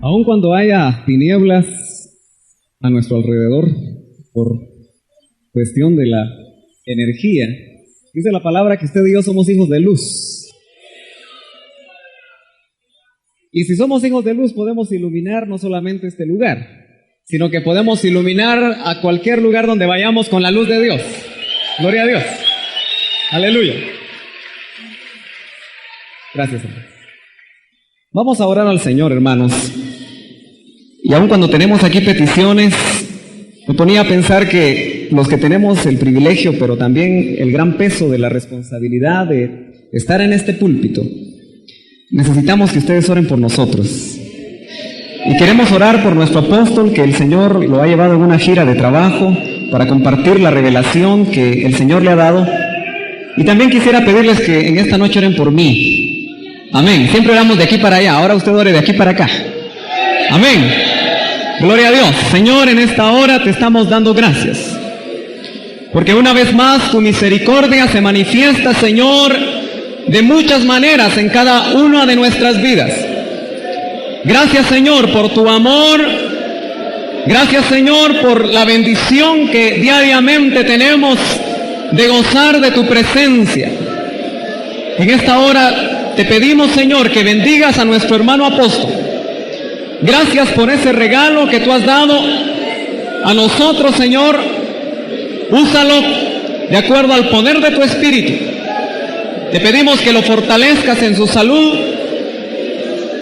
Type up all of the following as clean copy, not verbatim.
Aun cuando haya tinieblas a nuestro alrededor por cuestión de la energía, dice la palabra que usted y yo somos hijos de luz. Y si somos hijos de luz, podemos iluminar no solamente este lugar, sino que podemos iluminar a cualquier lugar donde vayamos con la luz de Dios. Gloria a Dios. Aleluya. Gracias, hermanos. Vamos a orar al Señor, hermanos. Y aun cuando tenemos aquí peticiones, me ponía a pensar que los que tenemos el privilegio, pero también el gran peso de la responsabilidad de estar en este púlpito, necesitamos que ustedes oren por nosotros. Y queremos orar por nuestro apóstol, que el Señor lo ha llevado en una gira de trabajo para compartir la revelación que el Señor le ha dado. Y también quisiera pedirles que en esta noche oren por mí. Amén. Siempre oramos de aquí para allá, ahora usted ore de aquí para acá. Amén. Gloria a Dios. Señor, en esta hora te estamos dando gracias, porque una vez más tu misericordia se manifiesta, Señor, de muchas maneras en cada una de nuestras vidas. Gracias, Señor, por tu amor. Gracias, Señor, por la bendición que diariamente tenemos de gozar de tu presencia. En esta hora te pedimos, Señor, que bendigas a nuestro hermano apóstol. Gracias por ese regalo que tú has dado a nosotros, Señor. Úsalo de acuerdo al poder de tu Espíritu. Te pedimos que lo fortalezcas en su salud,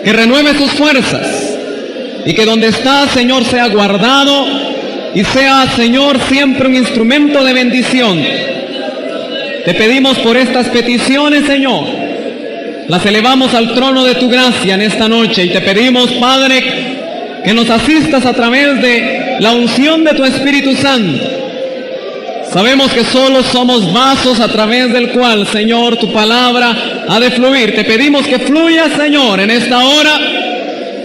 que renueve sus fuerzas, y que donde está, Señor, sea guardado y sea, Señor, siempre un instrumento de bendición. Te pedimos por estas peticiones, Señor. Las elevamos al trono de tu gracia en esta noche y te pedimos, Padre, que nos asistas a través de la unción de tu Espíritu Santo. Sabemos que solo somos vasos a través del cual, Señor, tu palabra ha de fluir. Te pedimos que fluya, Señor, en esta hora,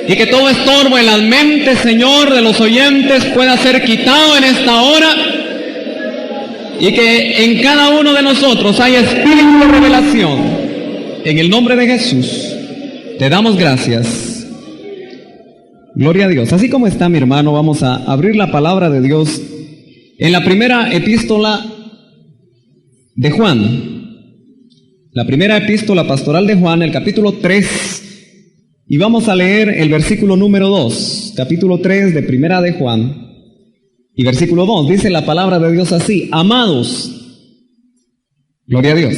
y que todo estorbo en las mentes, Señor, de los oyentes pueda ser quitado en esta hora, y que en cada uno de nosotros haya espíritu de revelación. En el nombre de Jesús, te damos gracias. Gloria a Dios. Así como está mi hermano, vamos a abrir la palabra de Dios en la primera epístola de Juan. La primera epístola pastoral de Juan, el capítulo 3. Y vamos a leer el versículo número 2, capítulo 3 de primera de Juan. Y versículo 2, dice la palabra de Dios así: amados, gloria a Dios,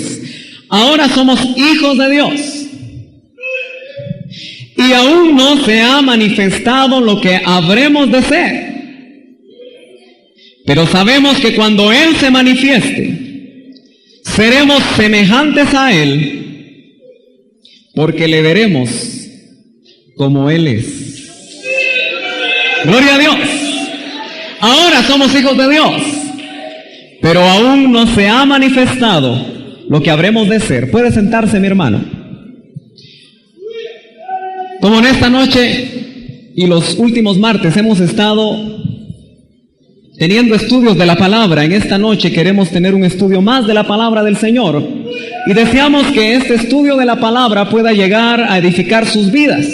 ahora somos hijos de Dios, y aún no se ha manifestado lo que habremos de ser. Pero sabemos que cuando Él se manifieste, seremos semejantes a Él, porque le veremos como Él es. Gloria a Dios. Ahora somos hijos de Dios, pero aún no se ha manifestado lo que habremos de ser. Puede sentarse, mi hermano. Como en esta noche y los últimos martes hemos estado teniendo estudios de la palabra, en esta noche queremos tener un estudio más de la palabra del Señor, y deseamos que este estudio de la palabra pueda llegar a edificar sus vidas.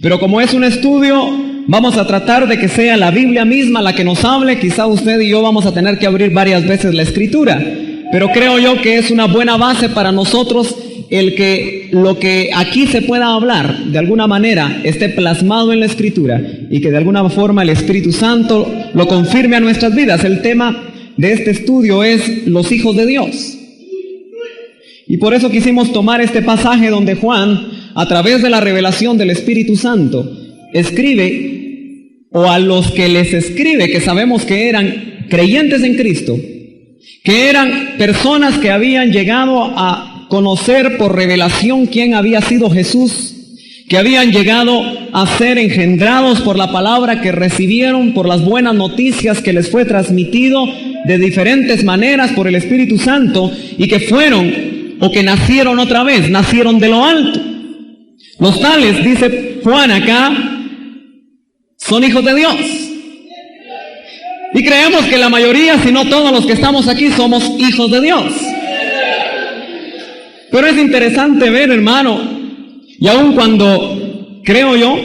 Pero como es un estudio, vamos a tratar de que sea la Biblia misma la que nos hable. Quizá usted y yo vamos a tener que abrir varias veces la Escritura, pero creo yo que es una buena base para nosotros el que lo que aquí se pueda hablar de alguna manera esté plasmado en la Escritura, y que de alguna forma el Espíritu Santo lo confirme a nuestras vidas. El tema de este estudio es los hijos de Dios, y por eso quisimos tomar este pasaje donde Juan, a través de la revelación del Espíritu Santo, escribe, o a los que les escribe, que sabemos que eran creyentes en Cristo, que eran personas que habían llegado a conocer por revelación quién había sido Jesús, que habían llegado a ser engendrados por la palabra que recibieron, por las buenas noticias que les fue transmitido de diferentes maneras por el Espíritu Santo, y que fueron, o que nacieron otra vez, nacieron de lo alto. Los tales, dice Juan acá, son hijos de Dios. Y creemos que la mayoría, si no todos los que estamos aquí, somos hijos de Dios. Pero es interesante ver, hermano, y aun cuando creo yo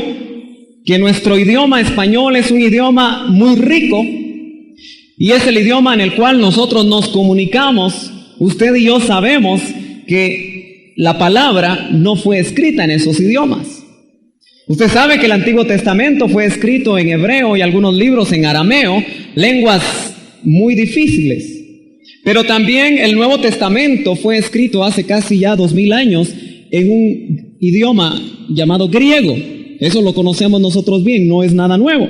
que nuestro idioma español es un idioma muy rico y es el idioma en el cual nosotros nos comunicamos. Usted y yo sabemos que la palabra no fue escrita en esos idiomas. Usted sabe que el Antiguo Testamento fue escrito en hebreo y algunos libros en arameo, lenguas muy difíciles. Pero también el Nuevo Testamento fue escrito hace casi ya 2000 años en un idioma llamado griego. Eso lo conocemos nosotros bien, no es nada nuevo.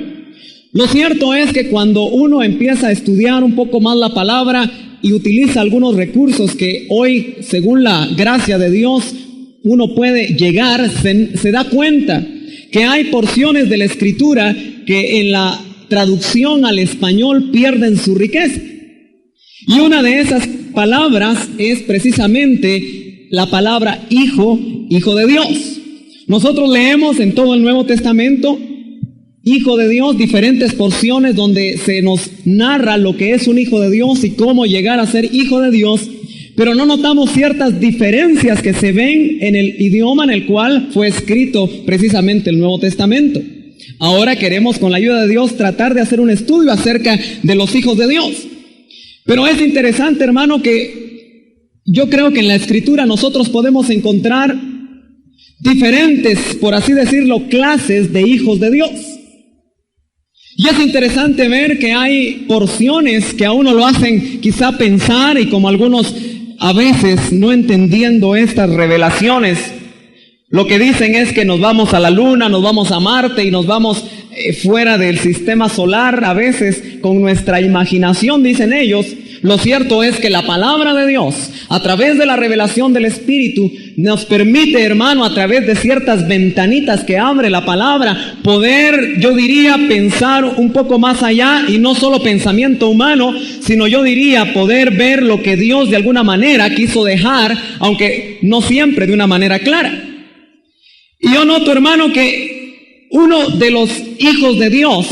Lo cierto es que cuando uno empieza a estudiar un poco más la palabra y utiliza algunos recursos que hoy, según la gracia de Dios, uno puede llegar, se da cuenta que hay porciones de la Escritura que en la traducción al español pierden su riqueza. Y una de esas palabras es precisamente la palabra hijo, hijo de Dios. Nosotros leemos en todo el Nuevo Testamento, hijo de Dios, diferentes porciones donde se nos narra lo que es un hijo de Dios y cómo llegar a ser hijo de Dios, pero no notamos ciertas diferencias que se ven en el idioma en el cual fue escrito precisamente el Nuevo Testamento. Ahora queremos, con la ayuda de Dios, tratar de hacer un estudio acerca de los hijos de Dios. Pero es interesante, hermano, que yo creo que en la Escritura nosotros podemos encontrar diferentes, por así decirlo, clases de hijos de Dios. Y es interesante ver que hay porciones que a uno lo hacen quizá pensar, y como algunos a veces no entendiendo estas revelaciones, lo que dicen es que nos vamos a la luna, nos vamos a Marte y nos vamos fuera del sistema solar, a veces con nuestra imaginación, dicen ellos. Lo cierto es que la palabra de Dios, a través de la revelación del Espíritu, nos permite, hermano, a través de ciertas ventanitas que abre la palabra, poder, yo diría, pensar un poco más allá, y no solo pensamiento humano, sino yo diría poder ver lo que Dios de alguna manera quiso dejar, aunque no siempre de una manera clara. Y yo noto, hermano, que uno de los hijos de Dios,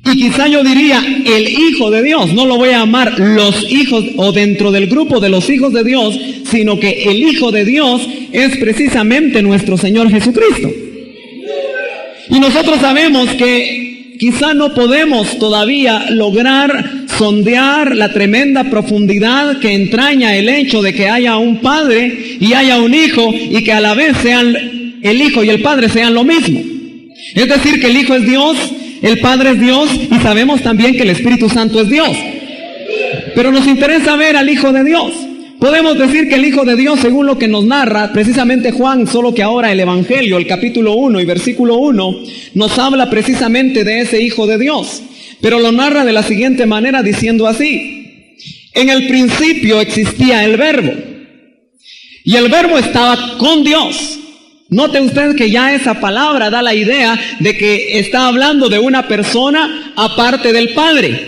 y quizá yo diría el hijo de Dios, no lo voy a llamar los hijos o dentro del grupo de los hijos de Dios, sino que el hijo de Dios es precisamente nuestro Señor Jesucristo. Y nosotros sabemos que quizá no podemos todavía lograr sondear la tremenda profundidad que entraña el hecho de que haya un padre y haya un hijo, y que a la vez sean el hijo y el padre sean lo mismo. Es decir, que el hijo es Dios, el Padre es Dios, y sabemos también que el Espíritu Santo es Dios. Pero nos interesa ver al Hijo de Dios. Podemos decir que el Hijo de Dios, según lo que nos narra precisamente Juan, solo que ahora el Evangelio, el capítulo 1 y versículo 1, nos habla precisamente de ese Hijo de Dios. Pero lo narra de la siguiente manera, diciendo así: en el principio existía el Verbo, y el Verbo estaba con Dios. Note usted que ya esa palabra da la idea de que está hablando de una persona aparte del Padre.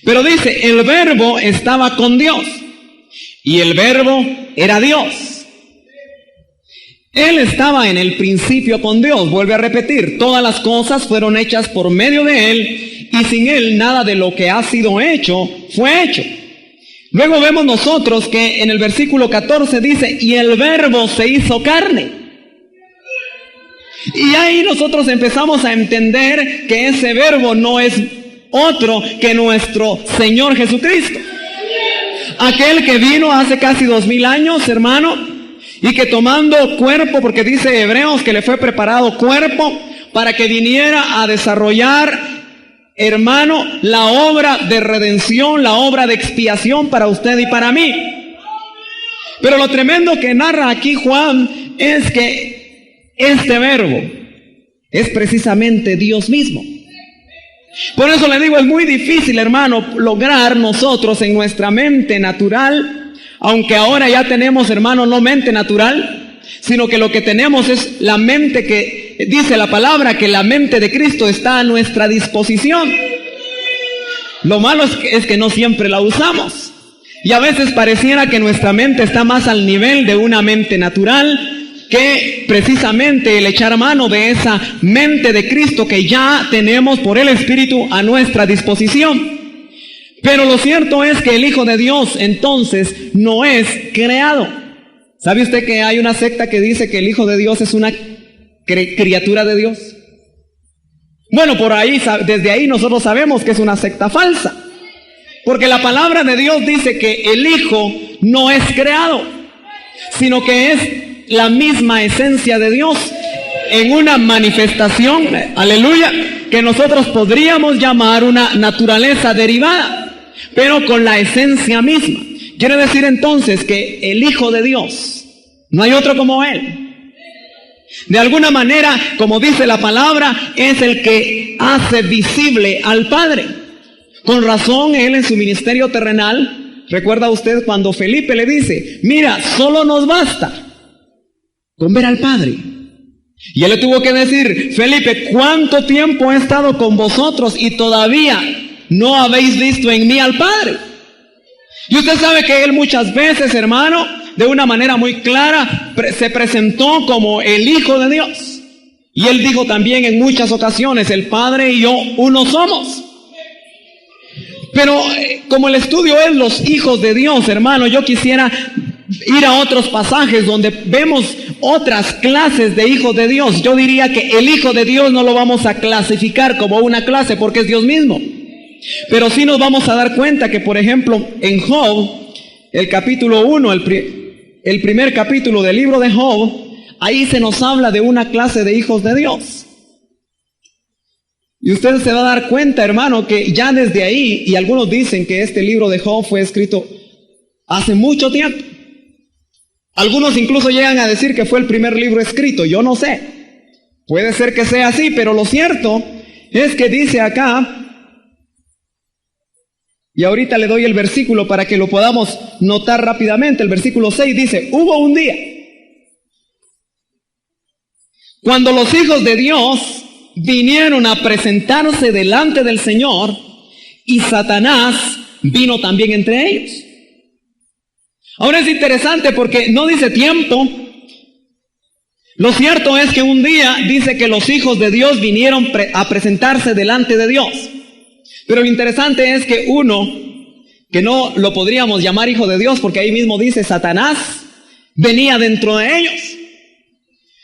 Pero dice, el Verbo estaba con Dios, y el Verbo era Dios. Él estaba en el principio con Dios. Vuelve a repetir, todas las cosas fueron hechas por medio de Él, y sin Él nada de lo que ha sido hecho fue hecho. Luego vemos nosotros que en el versículo 14 dice, y el Verbo se hizo carne. Y ahí nosotros empezamos a entender que ese Verbo no es otro que nuestro Señor Jesucristo. Aquel que vino hace casi 2000 años, hermano, y que tomando cuerpo, porque dice Hebreos que le fue preparado cuerpo para que viniera a desarrollar, hermano, la obra de redención, la obra de expiación para usted y para mí. Pero lo tremendo que narra aquí Juan es que este Verbo es precisamente Dios mismo. Por eso le digo, es muy difícil, hermano, lograr nosotros en nuestra mente natural, aunque ahora ya tenemos, hermano, no mente natural, sino que lo que tenemos es la mente que dice la palabra, que la mente de Cristo está a nuestra disposición. Lo malo es que no siempre la usamos. Y a veces pareciera que nuestra mente está más al nivel de una mente natural que precisamente el echar mano de esa mente de Cristo que ya tenemos por el Espíritu a nuestra disposición. Pero lo cierto es que el Hijo de Dios entonces no es creado. ¿Sabe usted que hay una secta que dice que el Hijo de Dios es una criatura de Dios? Bueno, por ahí, desde ahí nosotros sabemos que es una secta falsa. Porque la palabra de Dios dice que el Hijo no es creado, sino que es la misma esencia de Dios en una manifestación, aleluya, que nosotros podríamos llamar una naturaleza derivada, pero con la esencia misma. Quiere decir entonces que el Hijo de Dios, no hay otro como Él. De alguna manera, como dice la palabra, es el que hace visible al Padre. Con razón, Él en su ministerio terrenal, recuerda usted cuando Felipe le dice, mira, solo nos basta con ver al Padre. Y Él le tuvo que decir, Felipe, ¿cuánto tiempo he estado con vosotros y todavía no habéis visto en mí al Padre? Y usted sabe que Él muchas veces, hermano, de una manera muy clara, se presentó como el Hijo de Dios. Y Él dijo también en muchas ocasiones, el Padre y yo uno somos. Pero como el estudio es los hijos de Dios, hermano, yo quisiera ir a otros pasajes donde vemos otras clases de hijos de Dios. Yo diría que el Hijo de Dios no lo vamos a clasificar como una clase porque es Dios mismo. Pero sí nos vamos a dar cuenta que, por ejemplo, en Job, el capítulo 1, el primer capítulo del libro de Job, ahí se nos habla de una clase de hijos de Dios. Y usted se va a dar cuenta, hermano, que ya desde ahí, y algunos dicen que este libro de Job fue escrito hace mucho tiempo. Algunos incluso llegan a decir que fue el primer libro escrito, yo no sé. Puede ser que sea así, pero lo cierto es que dice acá, y ahorita le doy el versículo para que lo podamos notar rápidamente. El versículo 6 dice, hubo un día cuando los hijos de Dios vinieron a presentarse delante del Señor y Satanás vino también entre ellos. Ahora es interesante porque no dice tiempo. Lo cierto es que un día dice que los hijos de Dios vinieron a presentarse delante de Dios. Pero lo interesante es que uno, que no lo podríamos llamar hijo de Dios porque ahí mismo dice Satanás, venía dentro de ellos.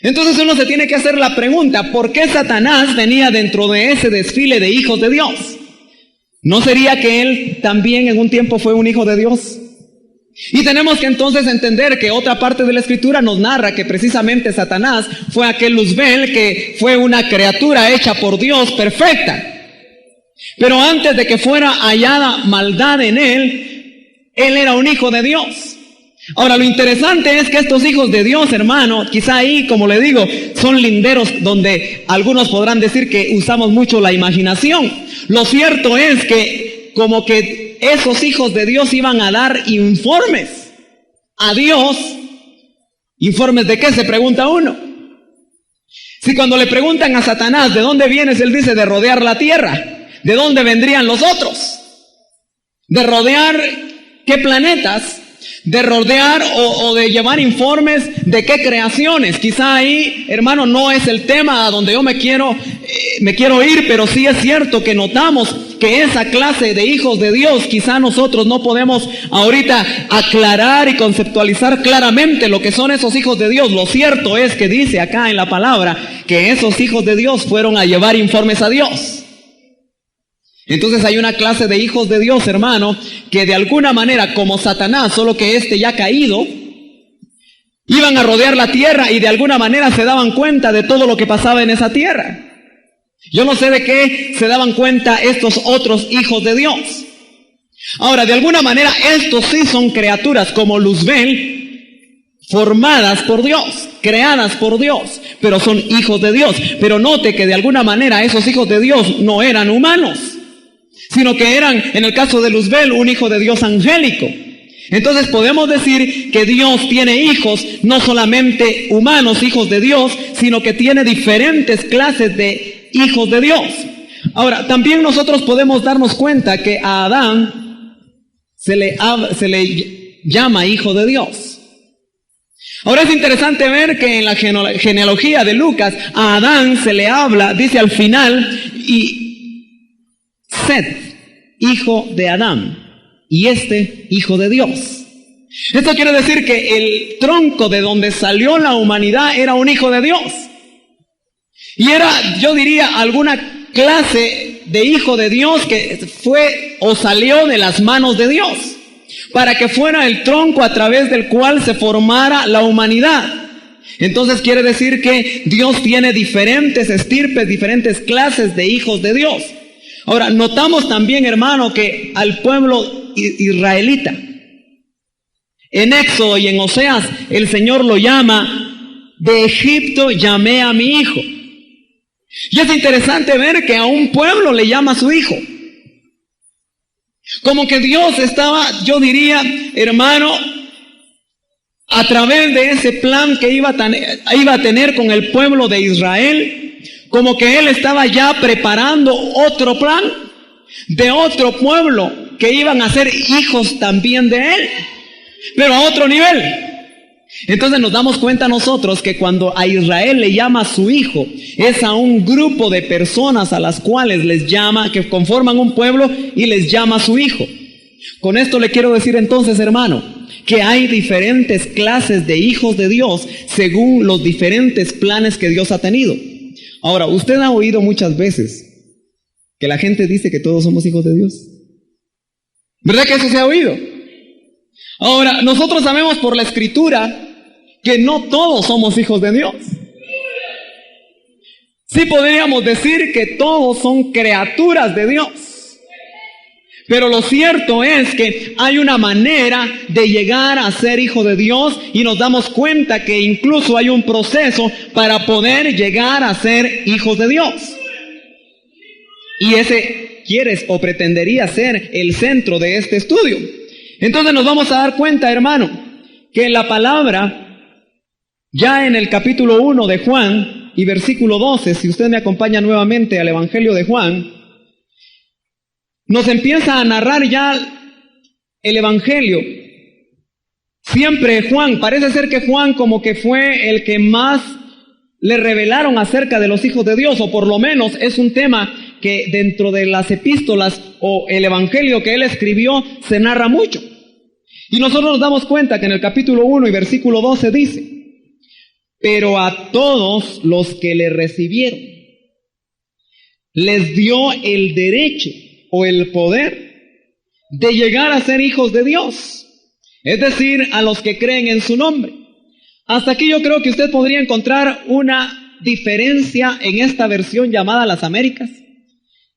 Entonces uno se tiene que hacer la pregunta, ¿por qué Satanás venía dentro de ese desfile de hijos de Dios? ¿No sería que él también en un tiempo fue un hijo de Dios? Y tenemos que entonces entender que otra parte de la Escritura nos narra que precisamente Satanás fue aquel Luzbel que fue una criatura hecha por Dios perfecta. Pero antes de que fuera hallada maldad en él era un hijo de Dios. Ahora, lo interesante es que estos hijos de Dios, hermano, quizá ahí, como le digo, son linderos donde algunos podrán decir que usamos mucho la imaginación. Lo cierto es que como que esos hijos de Dios iban a dar informes a Dios. ¿Informes de qué? Se pregunta uno. Si cuando le preguntan a Satanás, ¿de dónde vienes? Él dice, de rodear la tierra. ¿De dónde vendrían los otros? ¿De rodear qué planetas? De rodear o de llevar informes de qué creaciones. Quizá ahí, hermano, no es el tema a donde yo me quiero ir, pero sí es cierto que notamos que esa clase de hijos de Dios, quizá nosotros no podemos ahorita aclarar y conceptualizar claramente lo que son esos hijos de Dios. Lo cierto es que dice acá en la palabra que esos hijos de Dios fueron a llevar informes a Dios. Entonces hay una clase de hijos de Dios, hermano, que de alguna manera, como Satanás, solo que ya caído, iban a rodear la tierra y de alguna manera se daban cuenta de todo lo que pasaba en esa tierra. Yo no sé de qué se daban cuenta estos otros hijos de Dios. Ahora, de alguna manera, estos sí son criaturas como Luzbel, formadas por Dios, creadas por Dios, pero son hijos de Dios. Pero note que de alguna manera esos hijos de Dios no eran humanos, sino que eran, en el caso de Luzbel, un hijo de Dios angélico. Entonces podemos decir que Dios tiene hijos, no solamente humanos, hijos de Dios, sino que tiene diferentes clases de hijos de Dios. Ahora, también nosotros podemos darnos cuenta que a Adán se le llama hijo de Dios. Ahora es interesante ver que en la genealogía de Lucas, a Adán se le habla, dice al final, y Set, hijo de Adán, y hijo de Dios. Esto quiere decir que el tronco de donde salió la humanidad era un hijo de Dios. Y era, yo diría, alguna clase de hijo de Dios que fue o salió de las manos de Dios, para que fuera el tronco a través del cual se formara la humanidad. Entonces quiere decir que Dios tiene diferentes estirpes, diferentes clases de hijos de Dios. Ahora, notamos también, hermano, que al pueblo israelita, en Éxodo y en Oseas, el Señor lo llama: de Egipto llamé a mi hijo. Y es interesante ver que a un pueblo le llama a su hijo. Como que Dios estaba, yo diría, hermano, a través de ese plan que iba a tener con el pueblo de Israel, como que Él estaba ya preparando otro plan de otro pueblo que iban a ser hijos también de Él, pero a otro nivel. Entonces nos damos cuenta nosotros que cuando a Israel le llama a su hijo, es a un grupo de personas a las cuales les llama, que conforman un pueblo y les llama a su hijo. Con esto le quiero decir entonces, hermano, que hay diferentes clases de hijos de Dios según los diferentes planes que Dios ha tenido. Ahora, usted ha oído muchas veces que la gente dice que todos somos hijos de Dios. ¿Verdad que eso se ha oído? Ahora, nosotros sabemos por la Escritura que no todos somos hijos de Dios. Sí podríamos decir que todos son criaturas de Dios. Pero lo cierto es que hay una manera de llegar a ser hijo de Dios, y nos damos cuenta que incluso hay un proceso para poder llegar a ser hijos de Dios. Y ese quieres o pretendería ser el centro de este estudio. Entonces nos vamos a dar cuenta, hermano, que la palabra, ya en el capítulo 1 de Juan y versículo 12, si usted me acompaña nuevamente al Evangelio de Juan, nos empieza a narrar ya el Evangelio. Siempre Juan, parece ser que Juan como que fue el que más le revelaron acerca de los hijos de Dios, o por lo menos es un tema que dentro de las epístolas o el Evangelio que él escribió se narra mucho. Y nosotros nos damos cuenta que en el capítulo 1 y versículo 12 dice: pero a todos los que le recibieron, les dio el derecho o el poder de llegar a ser hijos de Dios, es decir, a los que creen en su nombre. Hasta aquí yo creo que usted podría encontrar una diferencia en esta versión llamada Las Américas,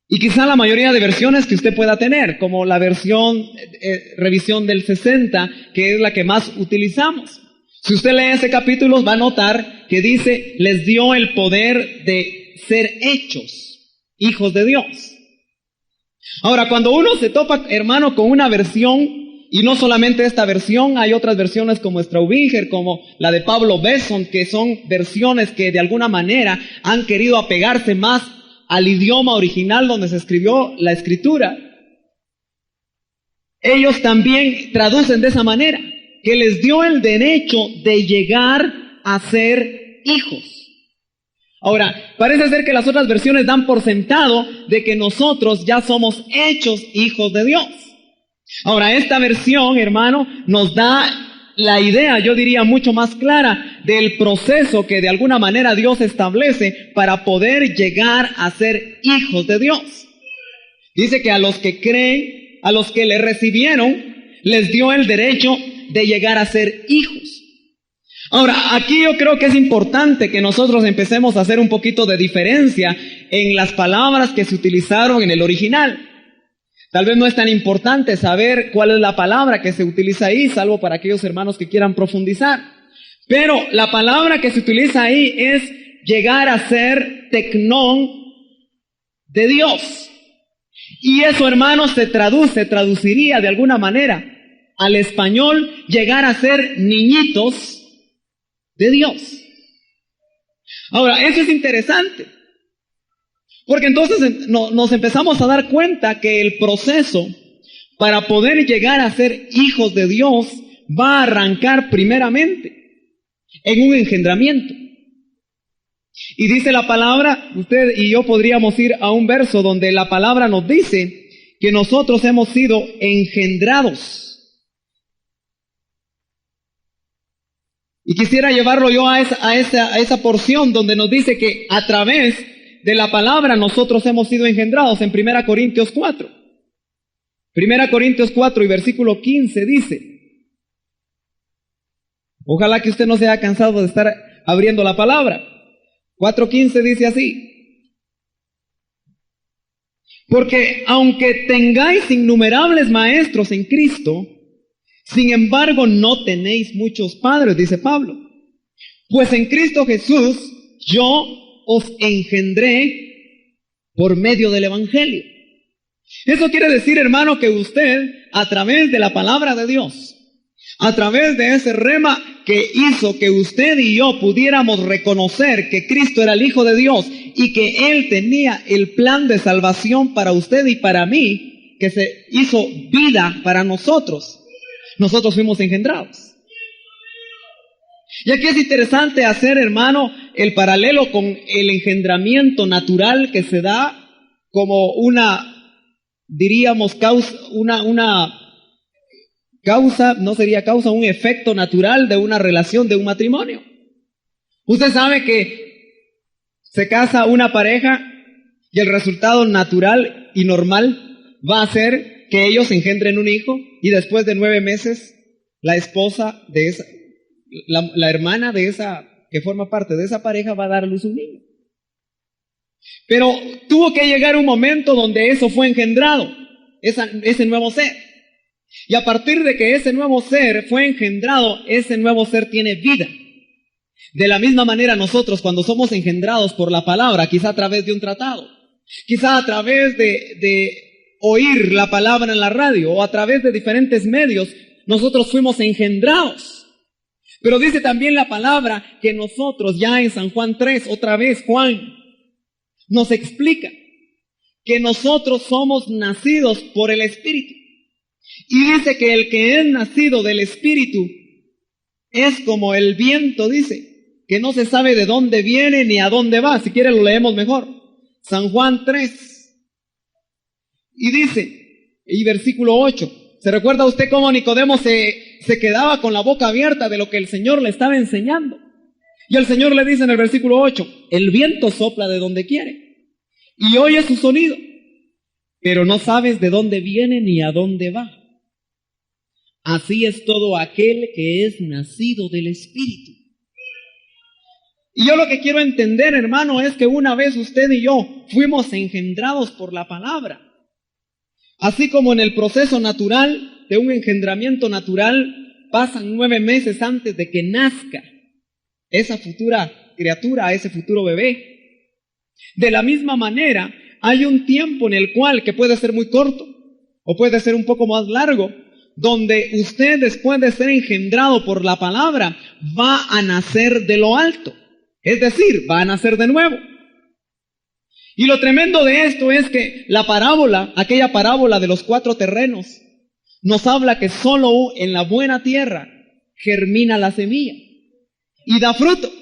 y quizá la mayoría de versiones que usted pueda tener, como la versión revisión del 60, que es la que más utilizamos. Si usted lee ese capítulo va a notar que dice: les dio el poder de ser hechos hijos de Dios. Ahora, cuando uno se topa, hermano, con una versión, y no solamente esta versión, hay otras versiones como Straubinger, como la de Pablo Besson, que son versiones que de alguna manera han querido apegarse más al idioma original donde se escribió la Escritura. Ellos también traducen de esa manera, que les dio el derecho de llegar a ser hijos. Ahora, parece ser que las otras versiones dan por sentado de que nosotros ya somos hechos hijos de Dios. Ahora, esta versión, hermano, nos da la idea, yo diría, mucho más clara del proceso que de alguna manera Dios establece para poder llegar a ser hijos de Dios. Dice que a los que creen, a los que le recibieron, les dio el derecho de llegar a ser hijos. Ahora, aquí yo creo que es importante que nosotros empecemos a hacer un poquito de diferencia en las palabras que se utilizaron en el original. Tal vez no es tan importante saber cuál es la palabra que se utiliza ahí, salvo para aquellos hermanos que quieran profundizar. Pero la palabra que se utiliza ahí es llegar a ser tecnón de Dios. Y eso, hermanos, se traduciría de alguna manera al español, llegar a ser niñitos de Dios. Ahora, eso es interesante, porque entonces nos empezamos a dar cuenta que el proceso para poder llegar a ser hijos de Dios va a arrancar primeramente en un engendramiento. Y dice la palabra, usted y yo podríamos ir a un verso donde la palabra nos dice que nosotros hemos sido engendrados. Y quisiera llevarlo yo a esa porción donde nos dice que a través de la palabra nosotros hemos sido engendrados en 1 Corintios 4. 1 Corintios 4 y versículo 15 dice, ojalá que usted no se haya cansado de estar abriendo la palabra. 4:15 dice así, porque aunque tengáis innumerables maestros en Cristo, sin embargo no tenéis muchos padres, dice Pablo. Pues en Cristo Jesús yo os engendré por medio del Evangelio. Eso quiere decir, hermano, que usted, a través de la palabra de Dios, a través de ese rema que hizo que usted y yo pudiéramos reconocer que Cristo era el Hijo de Dios y que Él tenía el plan de salvación para usted y para mí, que se hizo vida para nosotros, nosotros fuimos engendrados. Y aquí es interesante hacer, hermano, el paralelo con el engendramiento natural que se da como una, diríamos, un efecto natural de una relación, de un matrimonio. Usted sabe que se casa una pareja y el resultado natural y normal va a ser que ellos engendren un hijo y después de 9 meses la esposa de esa, la hermana de esa, que forma parte de esa pareja, va a dar a luz un niño. Pero tuvo que llegar un momento donde eso fue engendrado, ese nuevo ser. Y a partir de que ese nuevo ser fue engendrado, ese nuevo ser tiene vida. De la misma manera nosotros, cuando somos engendrados por la palabra, quizá a través de un tratado, quizá a través de oír la palabra en la radio o a través de diferentes medios, nosotros fuimos engendrados. Pero dice también la palabra que nosotros, ya en San Juan 3, otra vez Juan nos explica que nosotros somos nacidos por el Espíritu. Y dice que el que es nacido del Espíritu es como el viento, dice, que no se sabe de dónde viene ni a dónde va. Si quiere lo leemos mejor. San Juan 3. Y dice, y versículo 8, ¿se recuerda usted cómo Nicodemo se quedaba con la boca abierta de lo que el Señor le estaba enseñando? Y el Señor le dice en el versículo 8, el viento sopla de donde quiere y oye su sonido, pero no sabes de dónde viene ni a dónde va. Así es todo aquel que es nacido del Espíritu. Y yo lo que quiero entender, hermano, es que una vez usted y yo fuimos engendrados por la palabra. Así como en el proceso natural de un engendramiento natural pasan 9 meses antes de que nazca esa futura criatura, ese futuro bebé. De la misma manera, hay un tiempo en el cual, que puede ser muy corto o puede ser un poco más largo, donde usted, después de ser engendrado por la palabra, va a nacer de lo alto. Es decir, va a nacer de nuevo. Y lo tremendo de esto es que la parábola, aquella parábola de los 4 terrenos, nos habla que solo en la buena tierra germina la semilla y da fruto.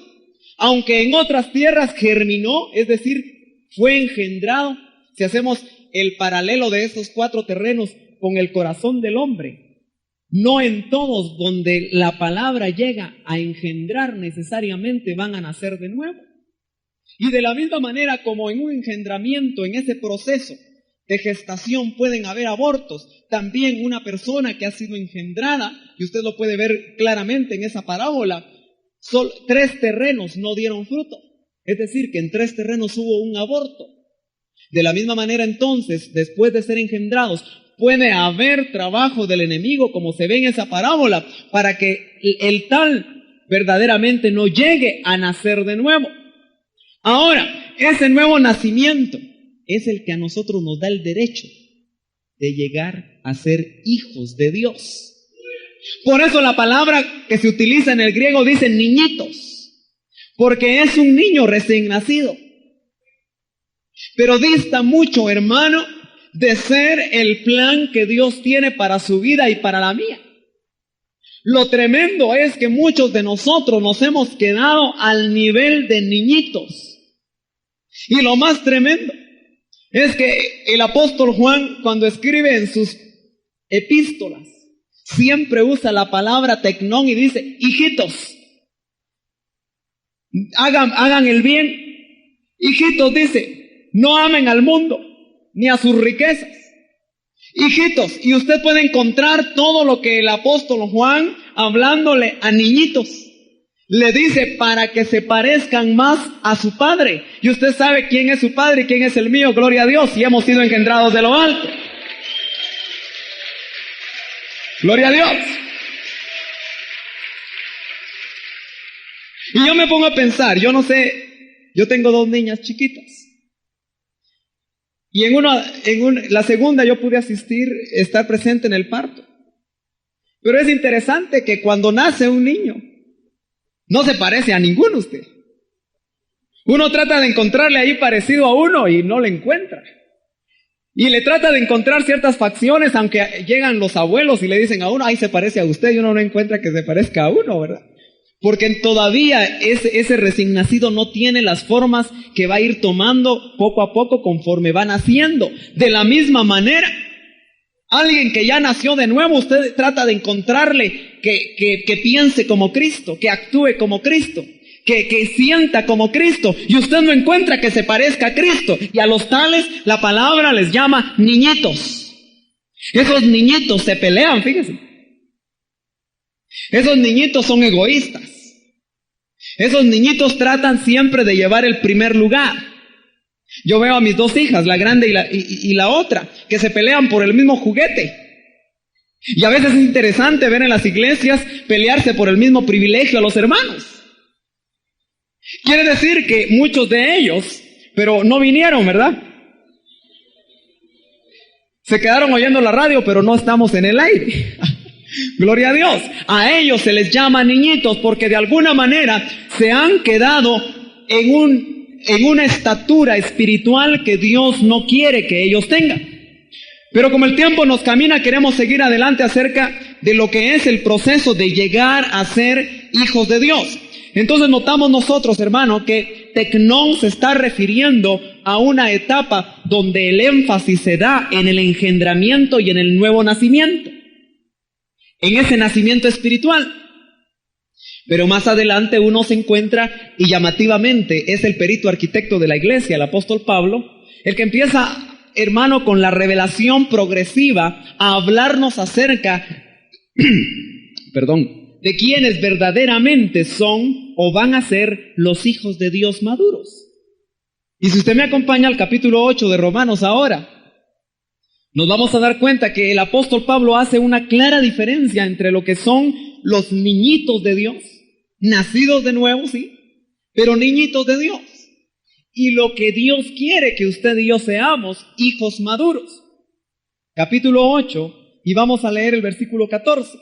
Aunque en otras tierras germinó, es decir, fue engendrado. Si hacemos el paralelo de esos 4 terrenos con el corazón del hombre, no en todos donde la palabra llega a engendrar necesariamente van a nacer de nuevo. Y de la misma manera como en un engendramiento, en ese proceso de gestación pueden haber abortos, también una persona que ha sido engendrada, y usted lo puede ver claramente en esa parábola, 3 terrenos no dieron fruto. Es decir, que en 3 terrenos hubo un aborto. De la misma manera entonces, después de ser engendrados, puede haber trabajo del enemigo, como se ve en esa parábola, para que el tal verdaderamente no llegue a nacer de nuevo. Ahora, ese nuevo nacimiento es el que a nosotros nos da el derecho de llegar a ser hijos de Dios. Por eso la palabra que se utiliza en el griego dice niñitos, porque es un niño recién nacido. Pero dista mucho, hermano, de ser el plan que Dios tiene para su vida y para la mía. Lo tremendo es que muchos de nosotros nos hemos quedado al nivel de niñitos. Y lo más tremendo es que el apóstol Juan, cuando escribe en sus epístolas, siempre usa la palabra tecnón y dice, hijitos, hagan el bien. Hijitos, dice, no amen al mundo, ni a sus riquezas. Hijitos, y usted puede encontrar todo lo que el apóstol Juan, hablándole a niñitos, le dice para que se parezcan más a su Padre. Y usted sabe quién es su Padre y quién es el mío, gloria a Dios, y hemos sido engendrados de lo alto. Gloria a Dios. Y yo me pongo a pensar, yo no sé, yo tengo 2 niñas chiquitas. Y la segunda yo pude estar presente en el parto. Pero es interesante que cuando nace un niño, no se parece a ninguno usted. Uno trata de encontrarle ahí parecido a uno y no le encuentra. Y le trata de encontrar ciertas facciones, aunque llegan los abuelos y le dicen a uno, ahí se parece a usted, y uno no encuentra que se parezca a uno, ¿verdad? Porque todavía ese recién nacido no tiene las formas que va a ir tomando poco a poco conforme va naciendo. De la misma manera, alguien que ya nació de nuevo, usted trata de encontrarle que piense como Cristo, que actúe como Cristo, que sienta como Cristo, y usted no encuentra que se parezca a Cristo. Y a los tales la palabra les llama niñitos. Esos niñitos se pelean, fíjese. Esos niñitos son egoístas. Esos niñitos tratan siempre de llevar el primer lugar. Yo veo a mis 2 hijas, la grande y la otra, que se pelean por el mismo juguete. Y a veces es interesante ver en las iglesias pelearse por el mismo privilegio a los hermanos. Quiere decir que muchos de ellos, pero no vinieron, ¿verdad? Se quedaron oyendo la radio, pero no estamos en el aire. Gloria a Dios. A ellos se les llama niñitos porque de alguna manera se han quedado en una estatura espiritual que Dios no quiere que ellos tengan. Pero como el tiempo nos camina, queremos seguir adelante acerca de lo que es el proceso de llegar a ser hijos de Dios. Entonces notamos nosotros, hermano, que tecnón se está refiriendo a una etapa donde el énfasis se da en el engendramiento y en el nuevo nacimiento, en ese nacimiento espiritual. Pero más adelante uno se encuentra, y llamativamente es el perito arquitecto de la iglesia, el apóstol Pablo, el que empieza, hermano, con la revelación progresiva a hablarnos acerca de quienes verdaderamente son o van a ser los hijos de Dios maduros. Y si usted me acompaña al capítulo 8 de Romanos ahora, nos vamos a dar cuenta que el apóstol Pablo hace una clara diferencia entre lo que son los niñitos de Dios, nacidos de nuevo, sí, pero niñitos de Dios, y lo que Dios quiere que usted y yo seamos, hijos maduros. Capítulo 8, y vamos a leer el versículo 14.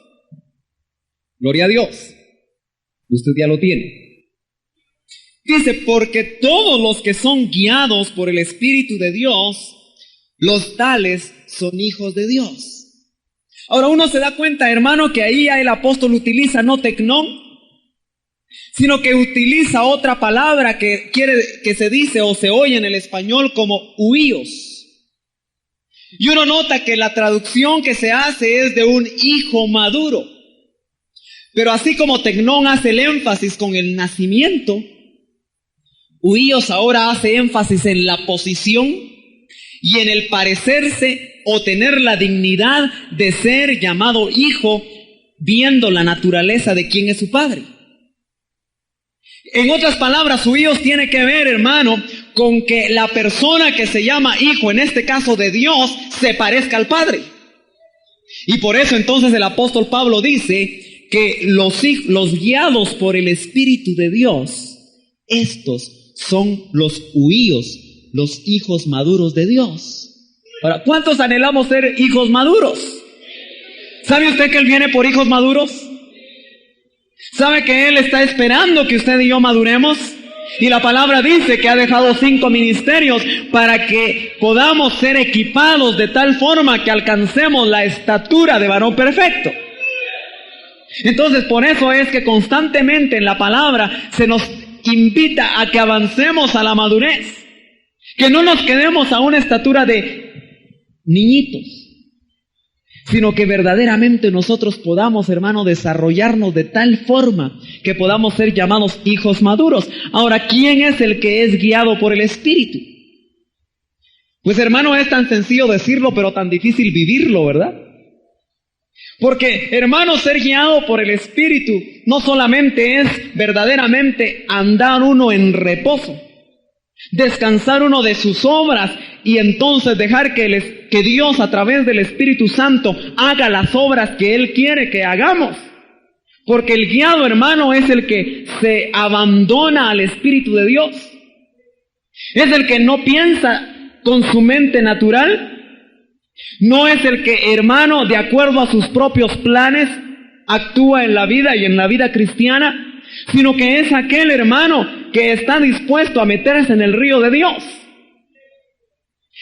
Gloria a Dios. Usted ya lo tiene. Dice, porque todos los que son guiados por el Espíritu de Dios, los tales son hijos de Dios. Ahora uno se da cuenta, hermano, que ahí el apóstol utiliza no tecnón, sino que utiliza otra palabra que se dice o se oye en el español como huíos. Y uno nota que la traducción que se hace es de un hijo maduro. Pero así como tecnón hace el énfasis con el nacimiento, huíos ahora hace énfasis en la posición y en el parecerse o tener la dignidad de ser llamado hijo, viendo la naturaleza de quién es su padre. En otras palabras, huíos tiene que ver, hermano, con que la persona que se llama hijo, en este caso de Dios, se parezca al Padre. Y por eso entonces el apóstol Pablo dice que los guiados por el Espíritu de Dios, estos son los huíos, los hijos maduros de Dios. Ahora, ¿cuántos anhelamos ser hijos maduros? ¿Sabe usted que Él viene por hijos maduros? ¿Sabe que Él está esperando que usted y yo maduremos? Y la palabra dice que ha dejado 5 ministerios para que podamos ser equipados de tal forma que alcancemos la estatura de varón perfecto. Entonces, por eso es que constantemente en la palabra se nos invita a que avancemos a la madurez, que no nos quedemos a una estatura de niñitos, sino que verdaderamente nosotros podamos, hermano, desarrollarnos de tal forma que podamos ser llamados hijos maduros. Ahora, ¿quién es el que es guiado por el Espíritu? Pues, hermano, es tan sencillo decirlo, pero tan difícil vivirlo, ¿verdad? Porque, hermano, ser guiado por el Espíritu no solamente es verdaderamente andar uno en reposo, descansar uno de sus obras y entonces dejar que Dios a través del Espíritu Santo haga las obras que Él quiere que hagamos. Porque el guiado, hermano, es el que se abandona al Espíritu de Dios. Es el que no piensa con su mente natural. No es el que, hermano, de acuerdo a sus propios planes, actúa en la vida y en la vida cristiana, sino que es aquel, hermano, que está dispuesto a meterse en el río de Dios.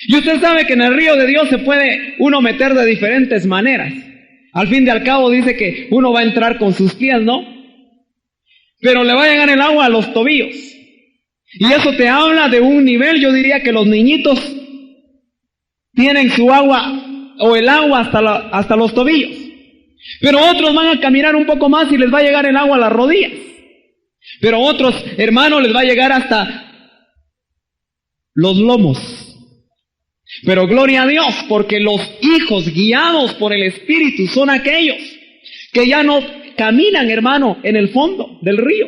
Y usted sabe que en el río de Dios se puede uno meter de diferentes maneras. Al fin y al cabo dice que uno va a entrar con sus pies, ¿no? Pero le va a llegar el agua a los tobillos. Y eso te habla de un nivel, yo diría que los niñitos tienen su agua o el agua hasta los tobillos. Pero otros van a caminar un poco más y les va a llegar el agua a las rodillas. Pero otros, hermanos, les va a llegar hasta los lomos. Pero gloria a Dios, porque los hijos guiados por el Espíritu son aquellos que ya no caminan, hermano, en el fondo del río,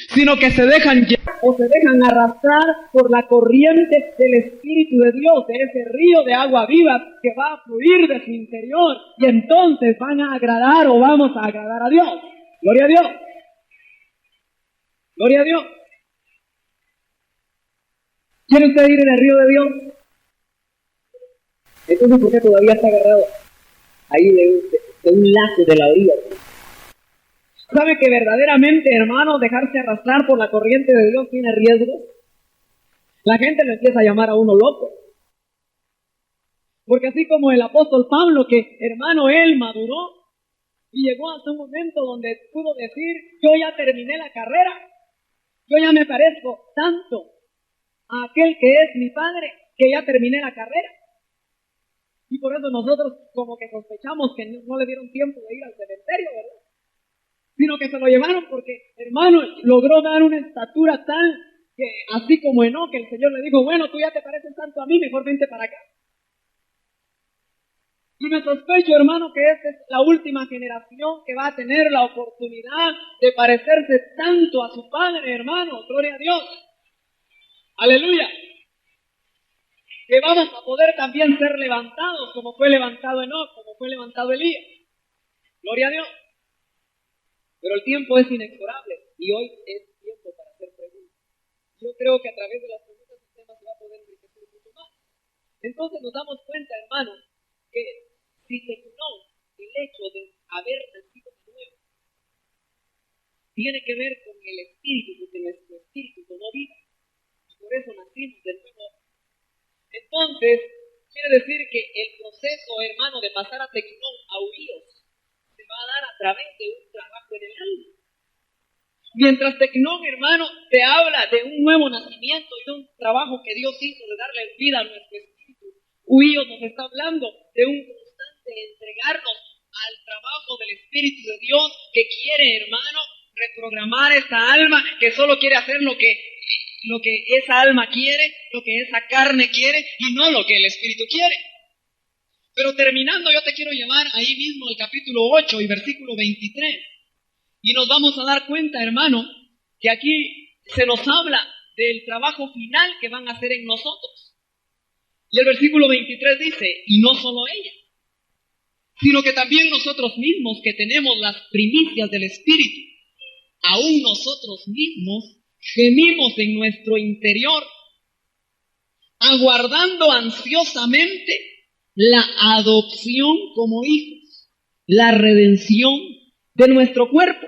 sino que se dejan llevar o se dejan arrastrar por la corriente del Espíritu de Dios, de ese río de agua viva que va a fluir de su interior, y entonces van a agradar o vamos a agradar a Dios. Gloria a Dios. Gloria a Dios. ¿Quiere usted ir en el río de Dios? Entonces, ¿por qué todavía está agarrado ahí de un lazo de la orilla? ¿Sabe que verdaderamente, hermano, dejarse arrastrar por la corriente de Dios tiene riesgos? La gente lo empieza a llamar a uno loco. Porque así como el apóstol Pablo, que, hermano, él maduró y llegó hasta un momento donde pudo decir, yo ya terminé la carrera, yo ya me parezco tanto a aquel que es mi padre, que ya terminé la carrera. Y por eso nosotros como que sospechamos que no le dieron tiempo de ir al cementerio, ¿verdad? Sino que se lo llevaron porque, hermano, logró dar una estatura tal que, así como Enoc, el Señor le dijo, bueno, tú ya te pareces tanto a mí, mejor vente para acá. Y me sospecho, hermano, que esta es la última generación que va a tener la oportunidad de parecerse tanto a su padre, hermano. Gloria a Dios. Aleluya. Que vamos a poder también ser levantados, como fue levantado Enoc, como fue levantado Elías. Gloria a Dios. Pero el tiempo es inexorable y hoy es tiempo para hacer preguntas. Yo creo que a través de las preguntas el tema se va a poder enriquecer mucho más. Entonces nos damos cuenta, hermano, que si Tecnón, el hecho de haber nacido de nuevo, tiene que ver con el espíritu, porque nuestro espíritu tomó vida. Y por eso nacimos de nuevo. Entonces, quiere decir que el proceso, hermano, de pasar a Tecnón a huíos se va a dar a través de un trabajo en el alma. Mientras Tecnón, hermano, te habla de un nuevo nacimiento y de un trabajo que Dios hizo de darle vida a nuestro espíritu, huíos nos está hablando de un constante entregarnos al trabajo del Espíritu de Dios que quiere, hermano, reprogramar esta alma, que solo quiere hacer lo que esa alma quiere, lo que esa carne quiere y no lo que el Espíritu quiere. Pero terminando, yo te quiero llevar ahí mismo al capítulo 8 y versículo 23. Y nos vamos a dar cuenta, hermano, que aquí se nos habla del trabajo final que van a hacer en nosotros. Y el versículo 23 dice, y no solo ella, sino que también nosotros mismos que tenemos las primicias del Espíritu, aún nosotros mismos gemimos en nuestro interior, aguardando ansiosamente la adopción como hijos, la redención de nuestro cuerpo.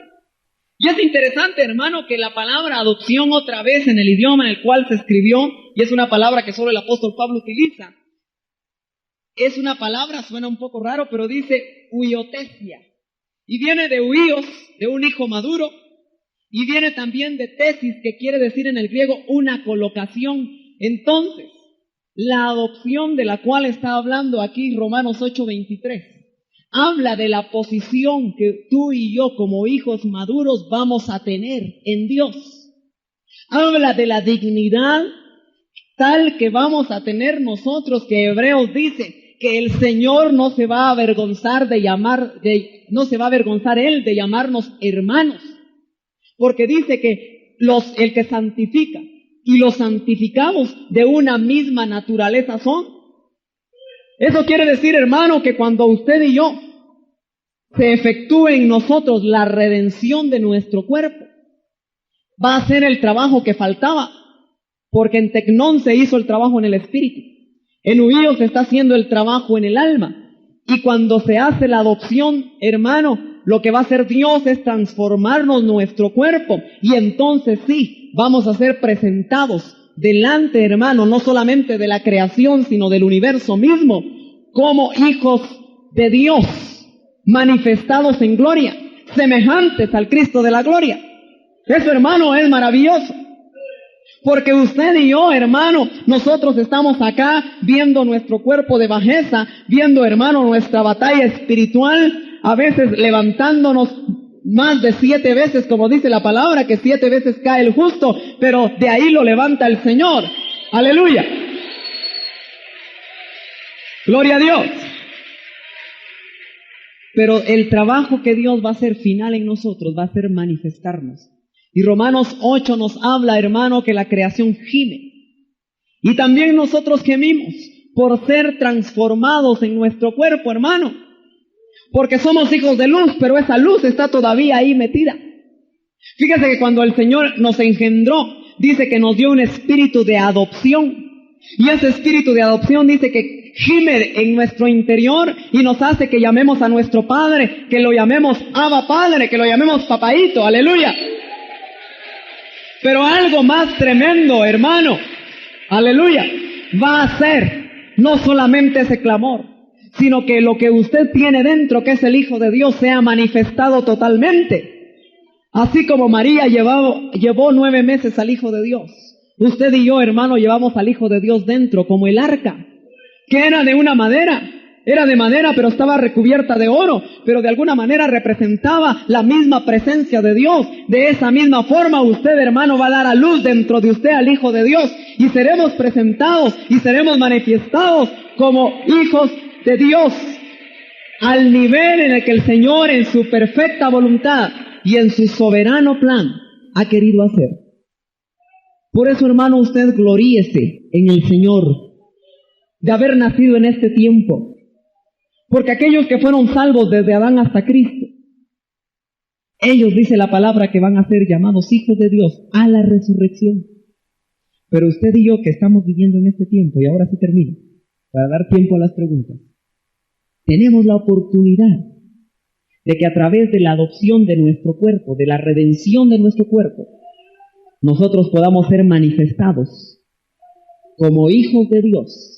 Y es interesante, hermano, que la palabra adopción otra vez en el idioma en el cual se escribió, y es una palabra que solo el apóstol Pablo utiliza, es una palabra, suena un poco raro, pero dice huiotesia. Y viene de huios, de un hijo maduro, y viene también de tesis, que quiere decir en el griego una colocación. Entonces, la adopción de la cual está hablando aquí Romanos 8:23 habla de la posición que tú y yo como hijos maduros vamos a tener en Dios. Habla de la dignidad tal que vamos a tener nosotros, que Hebreos dice que el Señor no se va a avergonzar no se va a avergonzar Él de llamarnos hermanos, porque dice que el que santifica y los santificados de una misma naturaleza son. Eso quiere decir, hermano, que cuando usted y yo se efectúe en nosotros la redención de nuestro cuerpo, va a ser el trabajo que faltaba, porque en Tecnón se hizo el trabajo en el espíritu, en Huío se está haciendo el trabajo en el alma, y cuando se hace la adopción, hermano, lo que va a hacer Dios es transformarnos nuestro cuerpo, y entonces sí, vamos a ser presentados delante, hermano, no solamente de la creación, sino del universo mismo, como hijos de Dios, manifestados en gloria, semejantes al Cristo de la gloria. Eso, hermano, es maravilloso. Porque usted y yo, hermano, nosotros estamos acá viendo nuestro cuerpo de bajeza, viendo, hermano, nuestra batalla espiritual, a veces levantándonos más de 7 veces, como dice la palabra, que 7 veces cae el justo, pero de ahí lo levanta el Señor. ¡Aleluya! ¡Gloria a Dios! Pero el trabajo que Dios va a hacer final en nosotros va a ser manifestarnos. Y Romanos 8 nos habla, hermano, que la creación gime. Y también nosotros gemimos por ser transformados en nuestro cuerpo, hermano. Porque somos hijos de luz, pero esa luz está todavía ahí metida. Fíjese que cuando el Señor nos engendró, dice que nos dio un espíritu de adopción. Y ese espíritu de adopción dice que gime en nuestro interior y nos hace que llamemos a nuestro Padre, que lo llamemos Abba Padre, que lo llamemos Papaíto. ¡Aleluya! Pero algo más tremendo, hermano, aleluya, va a ser no solamente ese clamor, sino que lo que usted tiene dentro, que es el Hijo de Dios, sea manifestado totalmente. Así como María llevó 9 meses al Hijo de Dios, usted y yo, hermano, llevamos al Hijo de Dios dentro, como el arca, que era de una madera. Era de madera, pero estaba recubierta de oro, pero de alguna manera representaba la misma presencia de Dios. De esa misma forma, usted, hermano, va a dar a luz dentro de usted al Hijo de Dios, y seremos presentados y seremos manifestados como hijos de Dios, al nivel en el que el Señor, en su perfecta voluntad y en su soberano plan, ha querido hacer. Por eso, hermano, usted gloríese en el Señor de haber nacido en este tiempo. Porque aquellos que fueron salvos desde Adán hasta Cristo, ellos, dice la palabra, que van a ser llamados hijos de Dios a la resurrección. Pero usted y yo, que estamos viviendo en este tiempo, y ahora sí termino, para dar tiempo a las preguntas, tenemos la oportunidad de que a través de la adopción de nuestro cuerpo, de la redención de nuestro cuerpo, nosotros podamos ser manifestados como hijos de Dios,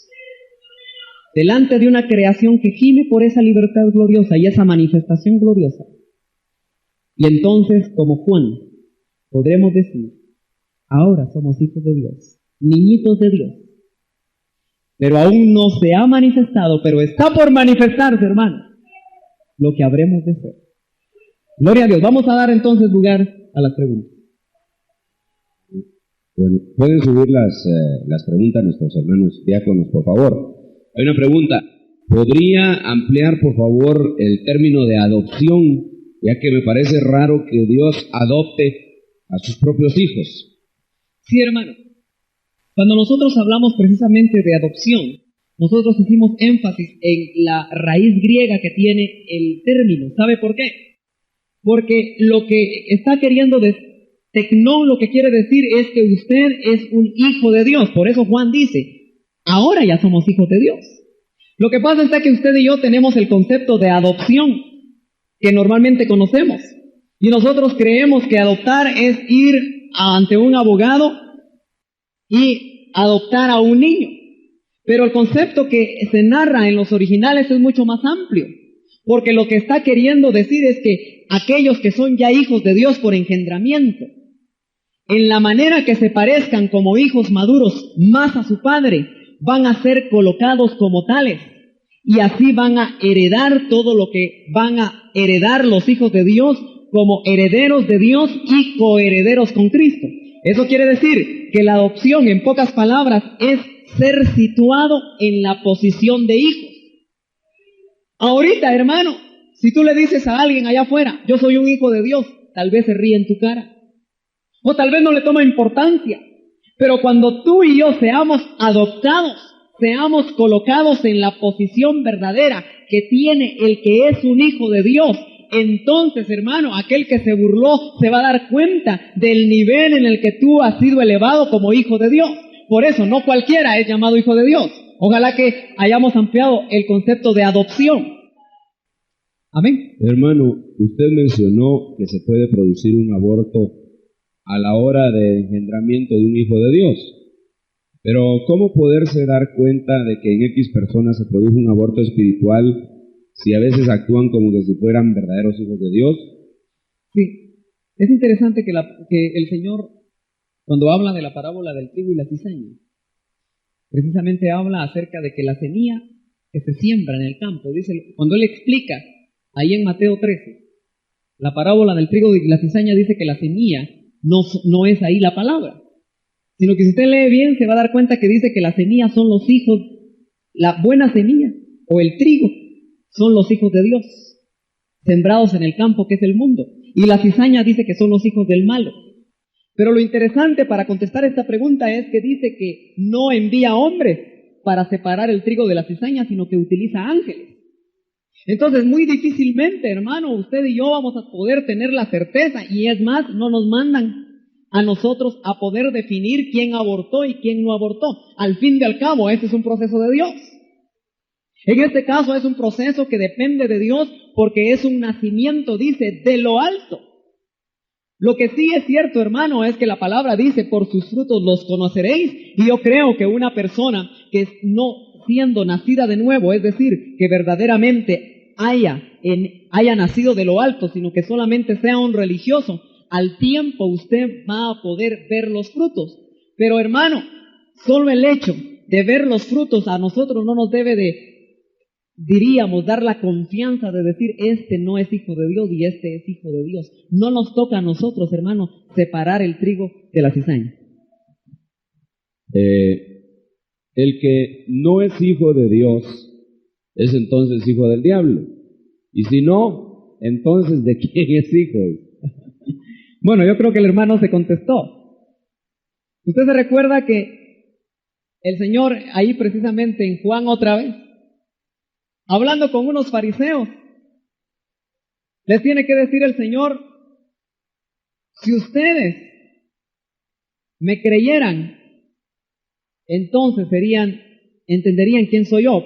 delante de una creación que gime por esa libertad gloriosa y esa manifestación gloriosa. Y entonces, como Juan, podremos decir, ahora somos hijos de Dios, niñitos de Dios. Pero aún no se ha manifestado, pero está por manifestarse, hermano, lo que habremos de ser. Gloria a Dios. Vamos a dar entonces lugar a las preguntas. Bueno, pueden subir las preguntas nuestros hermanos diáconos, por favor. Hay una pregunta. ¿Podría ampliar, por favor, el término de adopción? Ya que me parece raro que Dios adopte a sus propios hijos. Sí, hermano. Cuando nosotros hablamos precisamente de adopción, nosotros hicimos énfasis en la raíz griega que tiene el término. ¿Sabe por qué? Porque lo que está queriendo decir Tecnón, lo que quiere decir es que usted es un hijo de Dios. Por eso Juan dice, ahora ya somos hijos de Dios. Lo que pasa es que usted y yo tenemos el concepto de adopción que normalmente conocemos. Y nosotros creemos que adoptar es ir ante un abogado y adoptar a un niño. Pero el concepto que se narra en los originales es mucho más amplio. Porque lo que está queriendo decir es que aquellos que son ya hijos de Dios por engendramiento, en la manera que se parezcan como hijos maduros más a su Padre, van a ser colocados como tales. Y así van a heredar todo lo que van a heredar los hijos de Dios como herederos de Dios y coherederos con Cristo. Eso quiere decir que la adopción, en pocas palabras, es ser situado en la posición de hijos. Ahorita, hermano, si tú le dices a alguien allá afuera, yo soy un hijo de Dios, tal vez se ríe en tu cara. O tal vez no le toma importancia. Pero cuando tú y yo seamos adoptados, seamos colocados en la posición verdadera que tiene el que es un hijo de Dios, entonces, hermano, aquel que se burló se va a dar cuenta del nivel en el que tú has sido elevado como hijo de Dios. Por eso, no cualquiera es llamado hijo de Dios. Ojalá que hayamos ampliado el concepto de adopción. Amén. Hermano, usted mencionó que se puede producir un aborto a la hora de engendramiento de un hijo de Dios. Pero, ¿cómo poderse dar cuenta de que en X personas se produjo un aborto espiritual si a veces actúan como que si fueran verdaderos hijos de Dios? Sí, es interesante que el Señor, cuando habla de la parábola del trigo y la cizaña, precisamente habla acerca de que la semilla que se siembra en el campo, dice, cuando Él explica ahí en Mateo 13, la parábola del trigo y la cizaña, dice que la semilla no es ahí la palabra, sino que si usted lee bien se va a dar cuenta que dice que la semilla son los hijos, la buena semilla o el trigo son los hijos de Dios, sembrados en el campo que es el mundo, y la cizaña dice que son los hijos del malo. Pero lo interesante para contestar esta pregunta es que dice que no envía hombres para separar el trigo de la cizaña, sino que utiliza ángeles. Entonces, muy difícilmente, hermano, usted y yo vamos a poder tener la certeza, y es más, no nos mandan a nosotros a poder definir quién abortó y quién no abortó. Al fin y al cabo, ese es un proceso de Dios. En este caso es un proceso que depende de Dios porque es un nacimiento, dice, de lo alto. Lo que sí es cierto, hermano, es que la palabra dice, por sus frutos los conoceréis, y yo creo que una persona que no siendo nacida de nuevo, es decir, que verdaderamente haya nacido de lo alto, sino que solamente sea un religioso, al tiempo usted va a poder ver los frutos. Pero hermano, solo el hecho de ver los frutos a nosotros no nos debe diríamos, dar la confianza de decir, este no es hijo de Dios y este es hijo de Dios. No nos toca a nosotros, hermano, separar el trigo de la cizaña. El que no es hijo de Dios es entonces hijo del diablo. Y si no, entonces ¿de quién es hijo? Bueno, yo creo que el hermano se contestó. Usted se recuerda que el Señor ahí precisamente en Juan otra vez, hablando con unos fariseos, les tiene que decir el Señor, si ustedes me creyeran, entonces entenderían quién soy yo.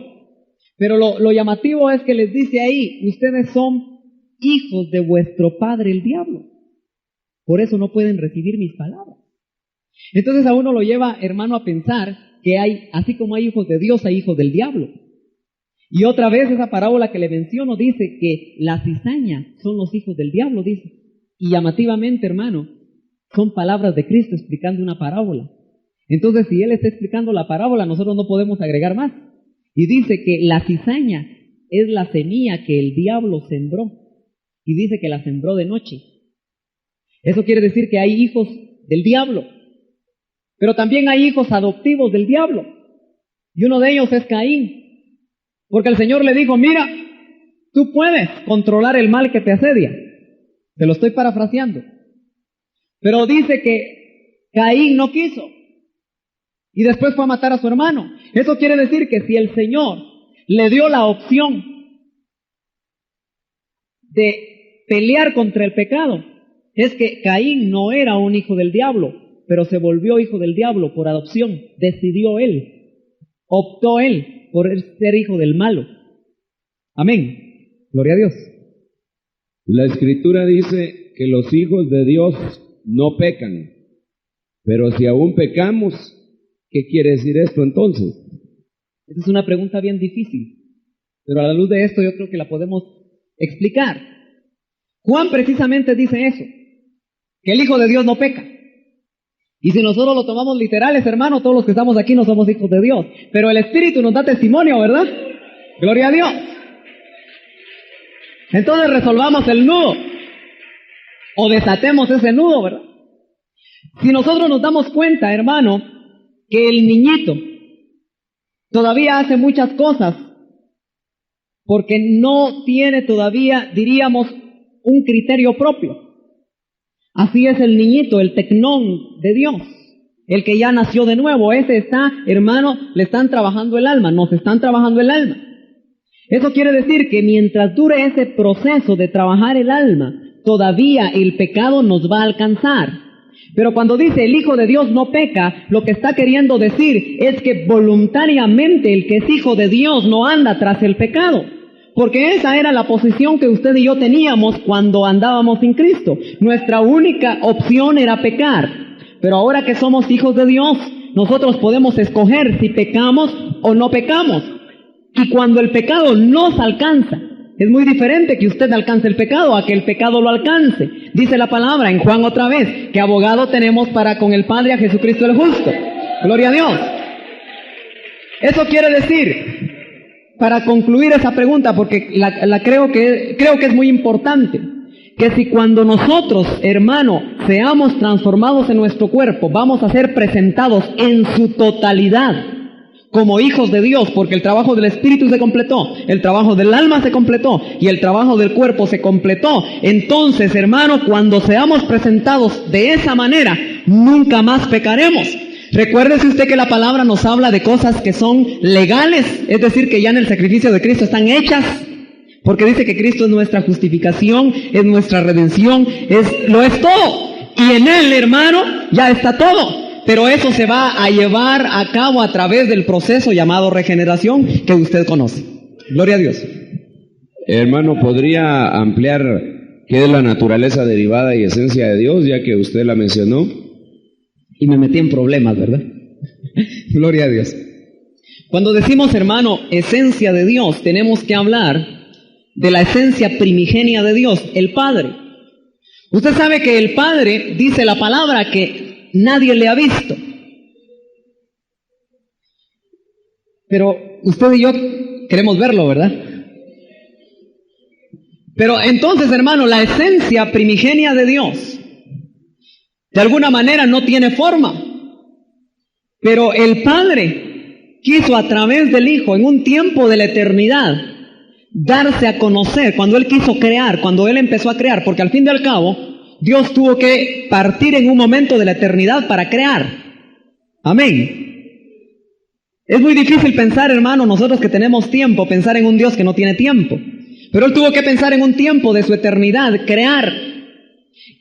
Pero lo llamativo es que les dice ahí, ustedes son hijos de vuestro padre el diablo. Por eso no pueden recibir mis palabras. Entonces a uno lo lleva, hermano, a pensar que así como hay hijos de Dios, hay hijos del diablo. Y otra vez esa parábola que le menciono dice que la cizaña son los hijos del diablo, dice. Y llamativamente, hermano, son palabras de Cristo explicando una parábola. Entonces, si Él está explicando la parábola, nosotros no podemos agregar más. Y dice que la cizaña es la semilla que el diablo sembró. Y dice que la sembró de noche. Eso quiere decir que hay hijos del diablo. Pero también hay hijos adoptivos del diablo. Y uno de ellos es Caín. Porque el Señor le dijo, mira, tú puedes controlar el mal que te asedia. Te lo estoy parafraseando. Pero dice que Caín no quiso. Y después fue a matar a su hermano. Eso quiere decir que si el Señor le dio la opción de pelear contra el pecado, es que Caín no era un hijo del diablo, pero se volvió hijo del diablo por adopción. Decidió él, optó él por ser hijo del malo. Amén. Gloria a Dios. La Escritura dice que los hijos de Dios no pecan. Pero si aún pecamos, ¿qué quiere decir esto entonces? Esa es una pregunta bien difícil. Pero a la luz de esto yo creo que la podemos explicar. Juan precisamente dice eso, que el Hijo de Dios no peca. Y si nosotros lo tomamos literales, hermano, todos los que estamos aquí no somos hijos de Dios. Pero el Espíritu nos da testimonio, ¿verdad? Gloria a Dios. Entonces resolvamos el nudo. O desatemos ese nudo, ¿verdad? Si nosotros nos damos cuenta, hermano, que el niñito todavía hace muchas cosas porque no tiene todavía, diríamos, un criterio propio. Así es el niñito, el tecnón de Dios, el que ya nació de nuevo. Ese está, hermano, le están trabajando el alma, nos están trabajando el alma. Eso quiere decir que mientras dure ese proceso de trabajar el alma, todavía el pecado nos va a alcanzar. Pero cuando dice el Hijo de Dios no peca, lo que está queriendo decir es que voluntariamente el que es hijo de Dios no anda tras el pecado. Porque esa era la posición que usted y yo teníamos cuando andábamos sin Cristo. Nuestra única opción era pecar. Pero ahora que somos hijos de Dios, nosotros podemos escoger si pecamos o no pecamos. Y cuando el pecado nos alcanza, es muy diferente que usted alcance el pecado a que el pecado lo alcance. Dice la palabra en Juan otra vez, que abogado tenemos para con el Padre a Jesucristo el justo. Gloria a Dios. Eso quiere decir, para concluir esa pregunta, porque creo que es muy importante, que si cuando nosotros, hermano, seamos transformados en nuestro cuerpo, vamos a ser presentados en su totalidad como hijos de Dios, porque el trabajo del Espíritu se completó, el trabajo del alma se completó y el trabajo del cuerpo se completó. Entonces, hermano, cuando seamos presentados de esa manera, nunca más pecaremos. Recuérdese usted que la palabra nos habla de cosas que son legales, es decir, que ya en el sacrificio de Cristo están hechas, porque dice que Cristo es nuestra justificación, es nuestra redención, lo es todo. Y en Él, hermano, ya está todo. Pero eso se va a llevar a cabo a través del proceso llamado regeneración que usted conoce. Gloria a Dios. Hermano, ¿podría ampliar qué es la naturaleza derivada y esencia de Dios, ya que usted la mencionó? Y me metí en problemas, ¿verdad? Gloria a Dios. Cuando decimos, hermano, esencia de Dios, tenemos que hablar de la esencia primigenia de Dios, el Padre. Usted sabe que el Padre, dice la palabra, que nadie le ha visto. Pero usted y yo queremos verlo, ¿verdad? Pero entonces, hermano, la esencia primigenia de Dios, de alguna manera no tiene forma. Pero el Padre quiso a través del Hijo, en un tiempo de la eternidad, darse a conocer, cuando Él quiso crear, cuando Él empezó a crear, porque al fin y al cabo, Dios tuvo que partir en un momento de la eternidad para crear. Amén. Es muy difícil pensar, hermano, nosotros que tenemos tiempo, pensar en un Dios que no tiene tiempo. Pero Él tuvo que pensar en un tiempo de su eternidad, crear.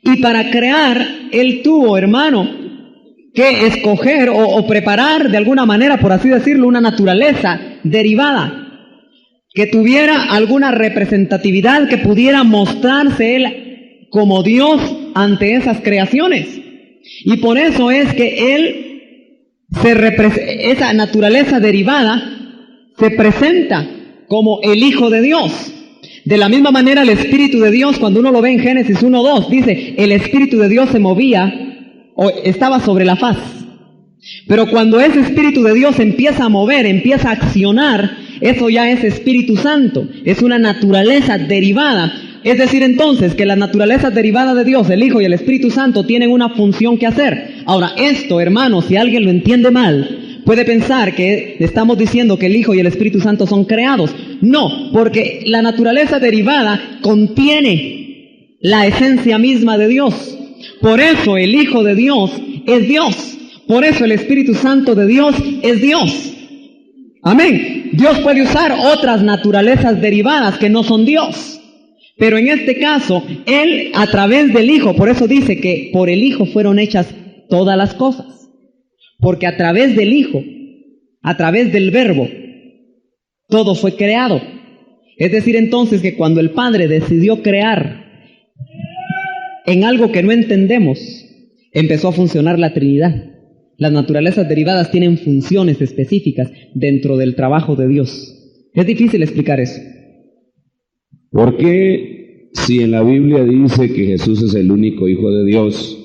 Y para crear, Él tuvo, hermano, que escoger o preparar de alguna manera, por así decirlo, una naturaleza derivada, que tuviera alguna representatividad, que pudiera mostrarse Él como Dios ante esas creaciones. Y por eso es que esa naturaleza derivada se presenta como el Hijo de Dios. De la misma manera el Espíritu de Dios, cuando uno lo ve en Génesis 1:2, dice, el Espíritu de Dios se movía o estaba sobre la faz. Pero cuando ese Espíritu de Dios empieza a mover, empieza a accionar, eso ya es Espíritu Santo, es una naturaleza derivada. Es decir, entonces, que la naturaleza derivada de Dios, el Hijo y el Espíritu Santo, tienen una función que hacer. Ahora, esto, hermano, si alguien lo entiende mal, puede pensar que estamos diciendo que el Hijo y el Espíritu Santo son creados. No, porque la naturaleza derivada contiene la esencia misma de Dios. Por eso el Hijo de Dios es Dios. Por eso el Espíritu Santo de Dios es Dios. Amén. Dios puede usar otras naturalezas derivadas que no son Dios. Pero en este caso, Él a través del Hijo, por eso dice que por el Hijo fueron hechas todas las cosas. Porque a través del Hijo, a través del Verbo, todo fue creado. Es decir, entonces, que cuando el Padre decidió crear en algo que no entendemos, empezó a funcionar la Trinidad. Las naturalezas derivadas tienen funciones específicas dentro del trabajo de Dios. Es difícil explicar eso. ¿Por qué, si en la Biblia dice que Jesús es el único Hijo de Dios,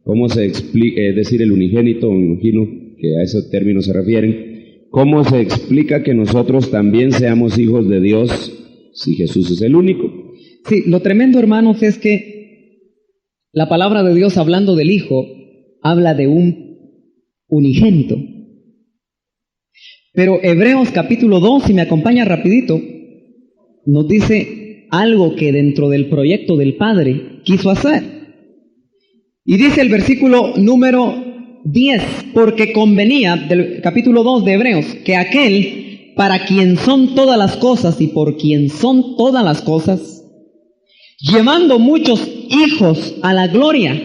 cómo se explica, es decir, el unigénito, me imagino que a ese término se refieren, ¿cómo se explica que nosotros también seamos hijos de Dios si Jesús es el único? Sí, lo tremendo, hermanos, es que la palabra de Dios, hablando del Hijo, habla de un unigénito. Pero Hebreos capítulo 2, si me acompaña rapidito, nos dice algo que dentro del proyecto del Padre quiso hacer. Y dice el versículo número 10, porque convenía, del capítulo 2 de Hebreos, que aquel para quien son todas las cosas y por quien son todas las cosas, llevando muchos hijos a la gloria,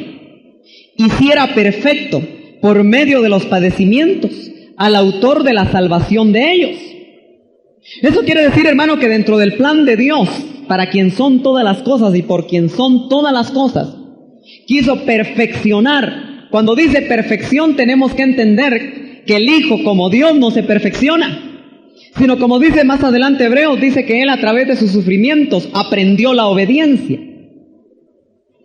hiciera perfecto por medio de los padecimientos al autor de la salvación de ellos. Eso quiere decir, hermano, que dentro del plan de Dios, para quien son todas las cosas y por quien son todas las cosas, quiso perfeccionar. Cuando dice perfección, tenemos que entender que el Hijo, como Dios, no se perfecciona, sino como dice más adelante Hebreos, dice que Él a través de sus sufrimientos aprendió la obediencia.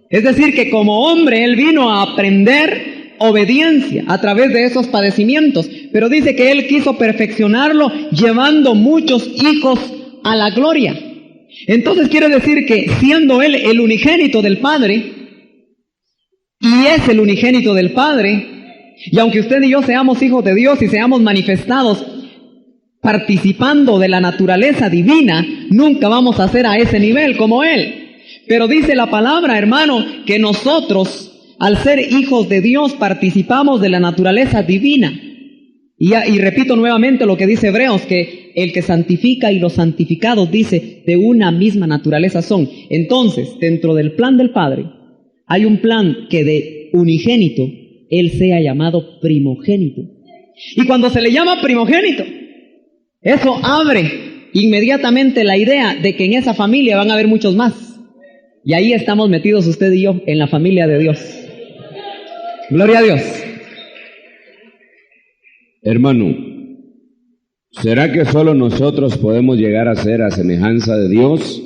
Es decir, que como hombre Él vino a aprender obediencia a través de esos padecimientos, pero dice que Él quiso perfeccionarlo llevando muchos hijos a la gloria. Entonces quiere decir que siendo Él el unigénito del Padre, y es el unigénito del Padre, y aunque usted y yo seamos hijos de Dios y seamos manifestados participando de la naturaleza divina, nunca vamos a ser a ese nivel como Él. Pero dice la palabra, hermano, que nosotros, al ser hijos de Dios, participamos de la naturaleza divina. Y repito nuevamente lo que dice Hebreos, que el que santifica y los santificados, dice, de una misma naturaleza son. Entonces, dentro del plan del Padre, hay un plan que de unigénito, Él sea llamado primogénito. Y cuando se le llama primogénito, eso abre inmediatamente la idea de que en esa familia van a haber muchos más. Y ahí estamos metidos usted y yo, en la familia de Dios. Gloria a Dios. Hermano, ¿será que solo nosotros podemos llegar a ser a semejanza de Dios?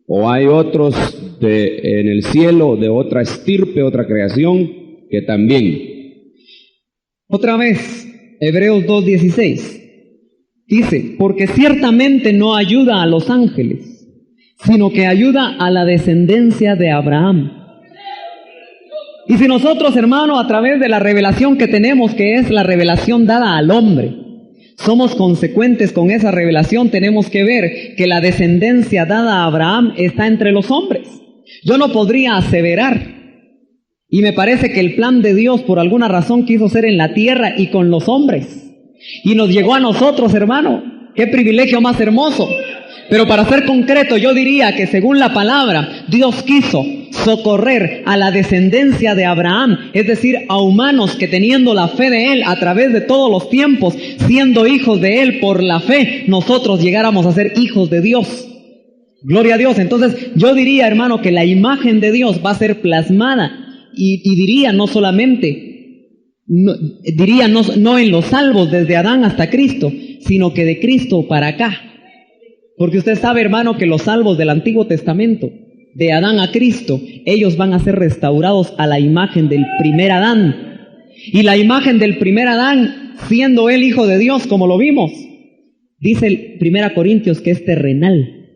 ¿O hay otros en el cielo, de otra estirpe, otra creación, que también? Otra vez, Hebreos 2:16, dice, porque ciertamente no ayuda a los ángeles, sino que ayuda a la descendencia de Abraham. Y si nosotros, hermano, a través de la revelación que tenemos, que es la revelación dada al hombre, somos consecuentes con esa revelación, tenemos que ver que la descendencia dada a Abraham está entre los hombres. Yo no podría aseverar, y me parece que el plan de Dios por alguna razón quiso ser en la tierra y con los hombres, y nos llegó a nosotros, hermano. ¡Qué privilegio más hermoso! Pero para ser concreto, yo diría que según la palabra, Dios quiso socorrer a la descendencia de Abraham, es decir, a humanos que teniendo la fe de Él a través de todos los tiempos, siendo hijos de Él por la fe, nosotros llegáramos a ser hijos de Dios. Gloria a Dios. Entonces yo diría, hermano, que la imagen de Dios va a ser plasmada y diría no solamente, no en los salvos desde Adán hasta Cristo, sino que de Cristo para acá. Porque usted sabe, hermano, que los salvos del Antiguo Testamento, de Adán a Cristo, ellos van a ser restaurados a la imagen del primer Adán. Y la imagen del primer Adán, siendo él hijo de Dios, como lo vimos, dice el 1 Corintios que es terrenal.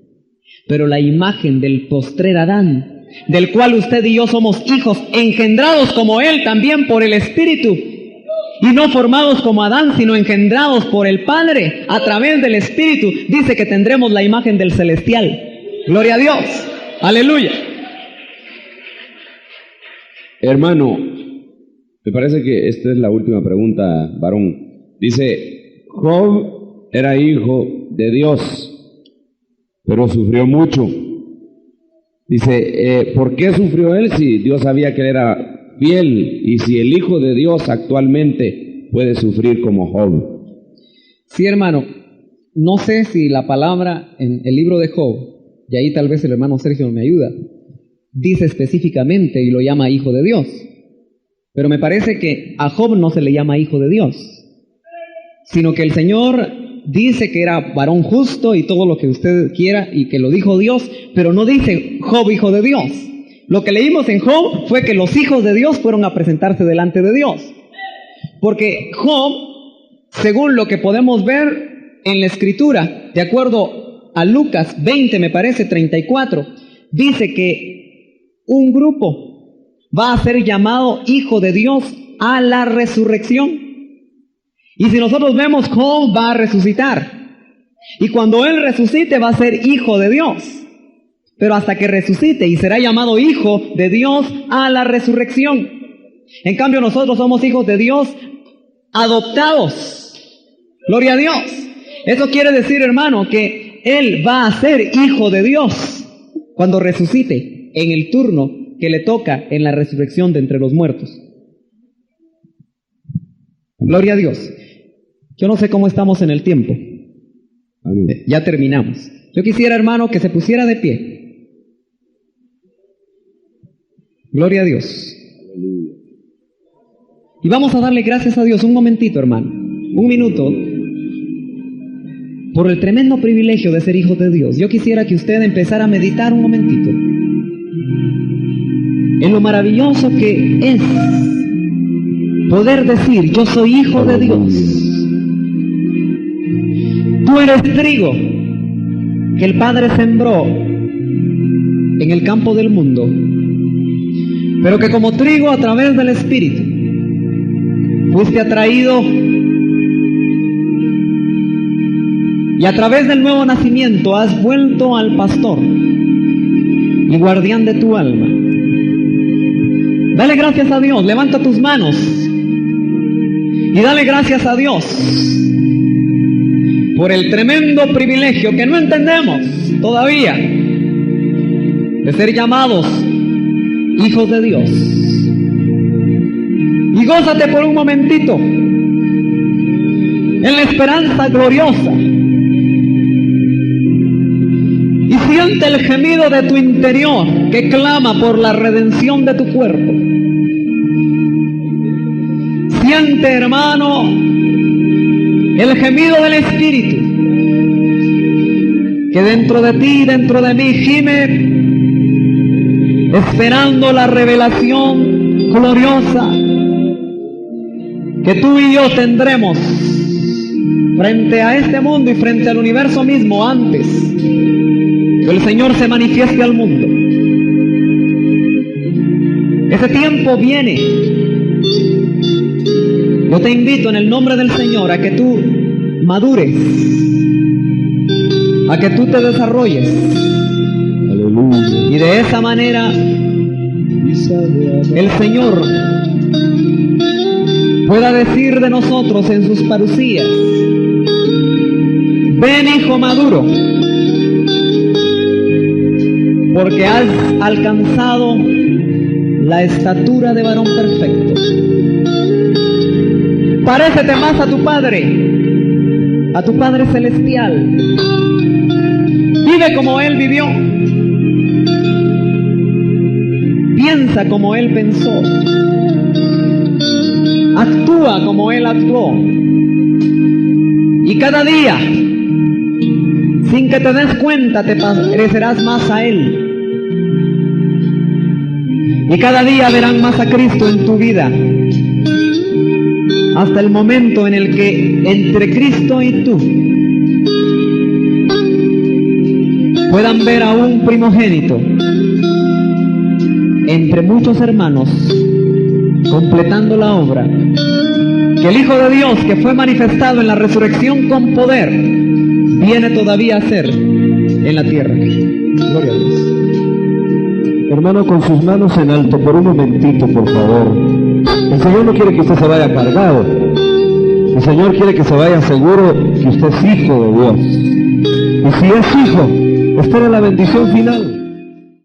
Pero la imagen del postrer Adán, del cual usted y yo somos hijos, engendrados como él también por el Espíritu, y no formados como Adán, sino engendrados por el Padre a través del Espíritu, dice que tendremos la imagen del celestial. Gloria a Dios. Aleluya. Hermano, me parece que esta es la última pregunta, varón. Dice, Job era hijo de Dios, pero sufrió mucho. Dice, ¿por qué sufrió él si Dios sabía que él era fiel? Y si el Hijo de Dios actualmente puede sufrir como Job. Sí, hermano, no sé si la palabra en el libro de Job, y ahí tal vez el hermano Sergio me ayuda, dice específicamente y lo llama hijo de Dios. Pero me parece que a Job no se le llama hijo de Dios, sino que el Señor dice que era varón justo y todo lo que usted quiera y que lo dijo Dios, pero no dice Job hijo de Dios. Lo que leímos en Job fue que los hijos de Dios fueron a presentarse delante de Dios. Porque Job según lo que podemos ver en la Escritura, de acuerdo a Lucas 20, me parece, 34, dice que un grupo va a ser llamado hijo de Dios a la resurrección. Y si nosotros vemos, Job va a resucitar. Y cuando él resucite va a ser hijo de Dios. Pero hasta que resucite y será llamado hijo de Dios a la resurrección. En cambio nosotros somos hijos de Dios adoptados. Gloria a Dios. Eso quiere decir, hermano, que él va a ser hijo de Dios cuando resucite en el turno que le toca en la resurrección de entre los muertos. Gloria a Dios. Yo no sé cómo estamos en el tiempo. Ya terminamos. Yo quisiera, hermano, que se pusiera de pie. Gloria a Dios. Y vamos a darle gracias a Dios un momentito, hermano. Un minuto. Por el tremendo privilegio de ser hijo de Dios. Yo quisiera que usted empezara a meditar un momentito en lo maravilloso que es poder decir, yo soy hijo de Dios. Tú eres trigo que el Padre sembró en el campo del mundo, pero que como trigo a través del Espíritu fuiste atraído y a través del nuevo nacimiento has vuelto al pastor y guardián de tu alma. Dale gracias a Dios, levanta tus manos y dale gracias a Dios por el tremendo privilegio que no entendemos todavía de ser llamados hijos de Dios. Y gózate por un momentito en la esperanza gloriosa y siente el gemido de tu interior que clama por la redención de tu cuerpo. Siente, hermano, el gemido del Espíritu que dentro de ti, dentro de mí gime, esperando la revelación gloriosa que tú y yo tendremos frente a este mundo y frente al universo mismo antes que el Señor se manifieste al mundo. Ese tiempo viene. Yo te invito en el nombre del Señor a que tú madures, a que tú te desarrolles. Aleluya. Y de esa manera el Señor pueda decir de nosotros en sus parucías: ven, hijo maduro, porque has alcanzado la estatura de varón perfecto. Parécete más a tu Padre celestial. Vive como Él vivió. Piensa como Él pensó. Actúa como Él actuó. Y cada día, sin que te des cuenta, te parecerás más a Él. Y cada día verán más a Cristo en tu vida, hasta el momento en el que entre Cristo y tú puedan ver a un primogénito entre muchos hermanos completando la obra que el Hijo de Dios, que fue manifestado en la resurrección con poder, viene todavía a hacer en la tierra. Gloria a Dios. Hermano, con sus manos en alto, por un momentito, por favor. El Señor no quiere que usted se vaya cargado. El Señor quiere que se vaya seguro que usted es hijo de Dios. Y si es hijo, espera la bendición final.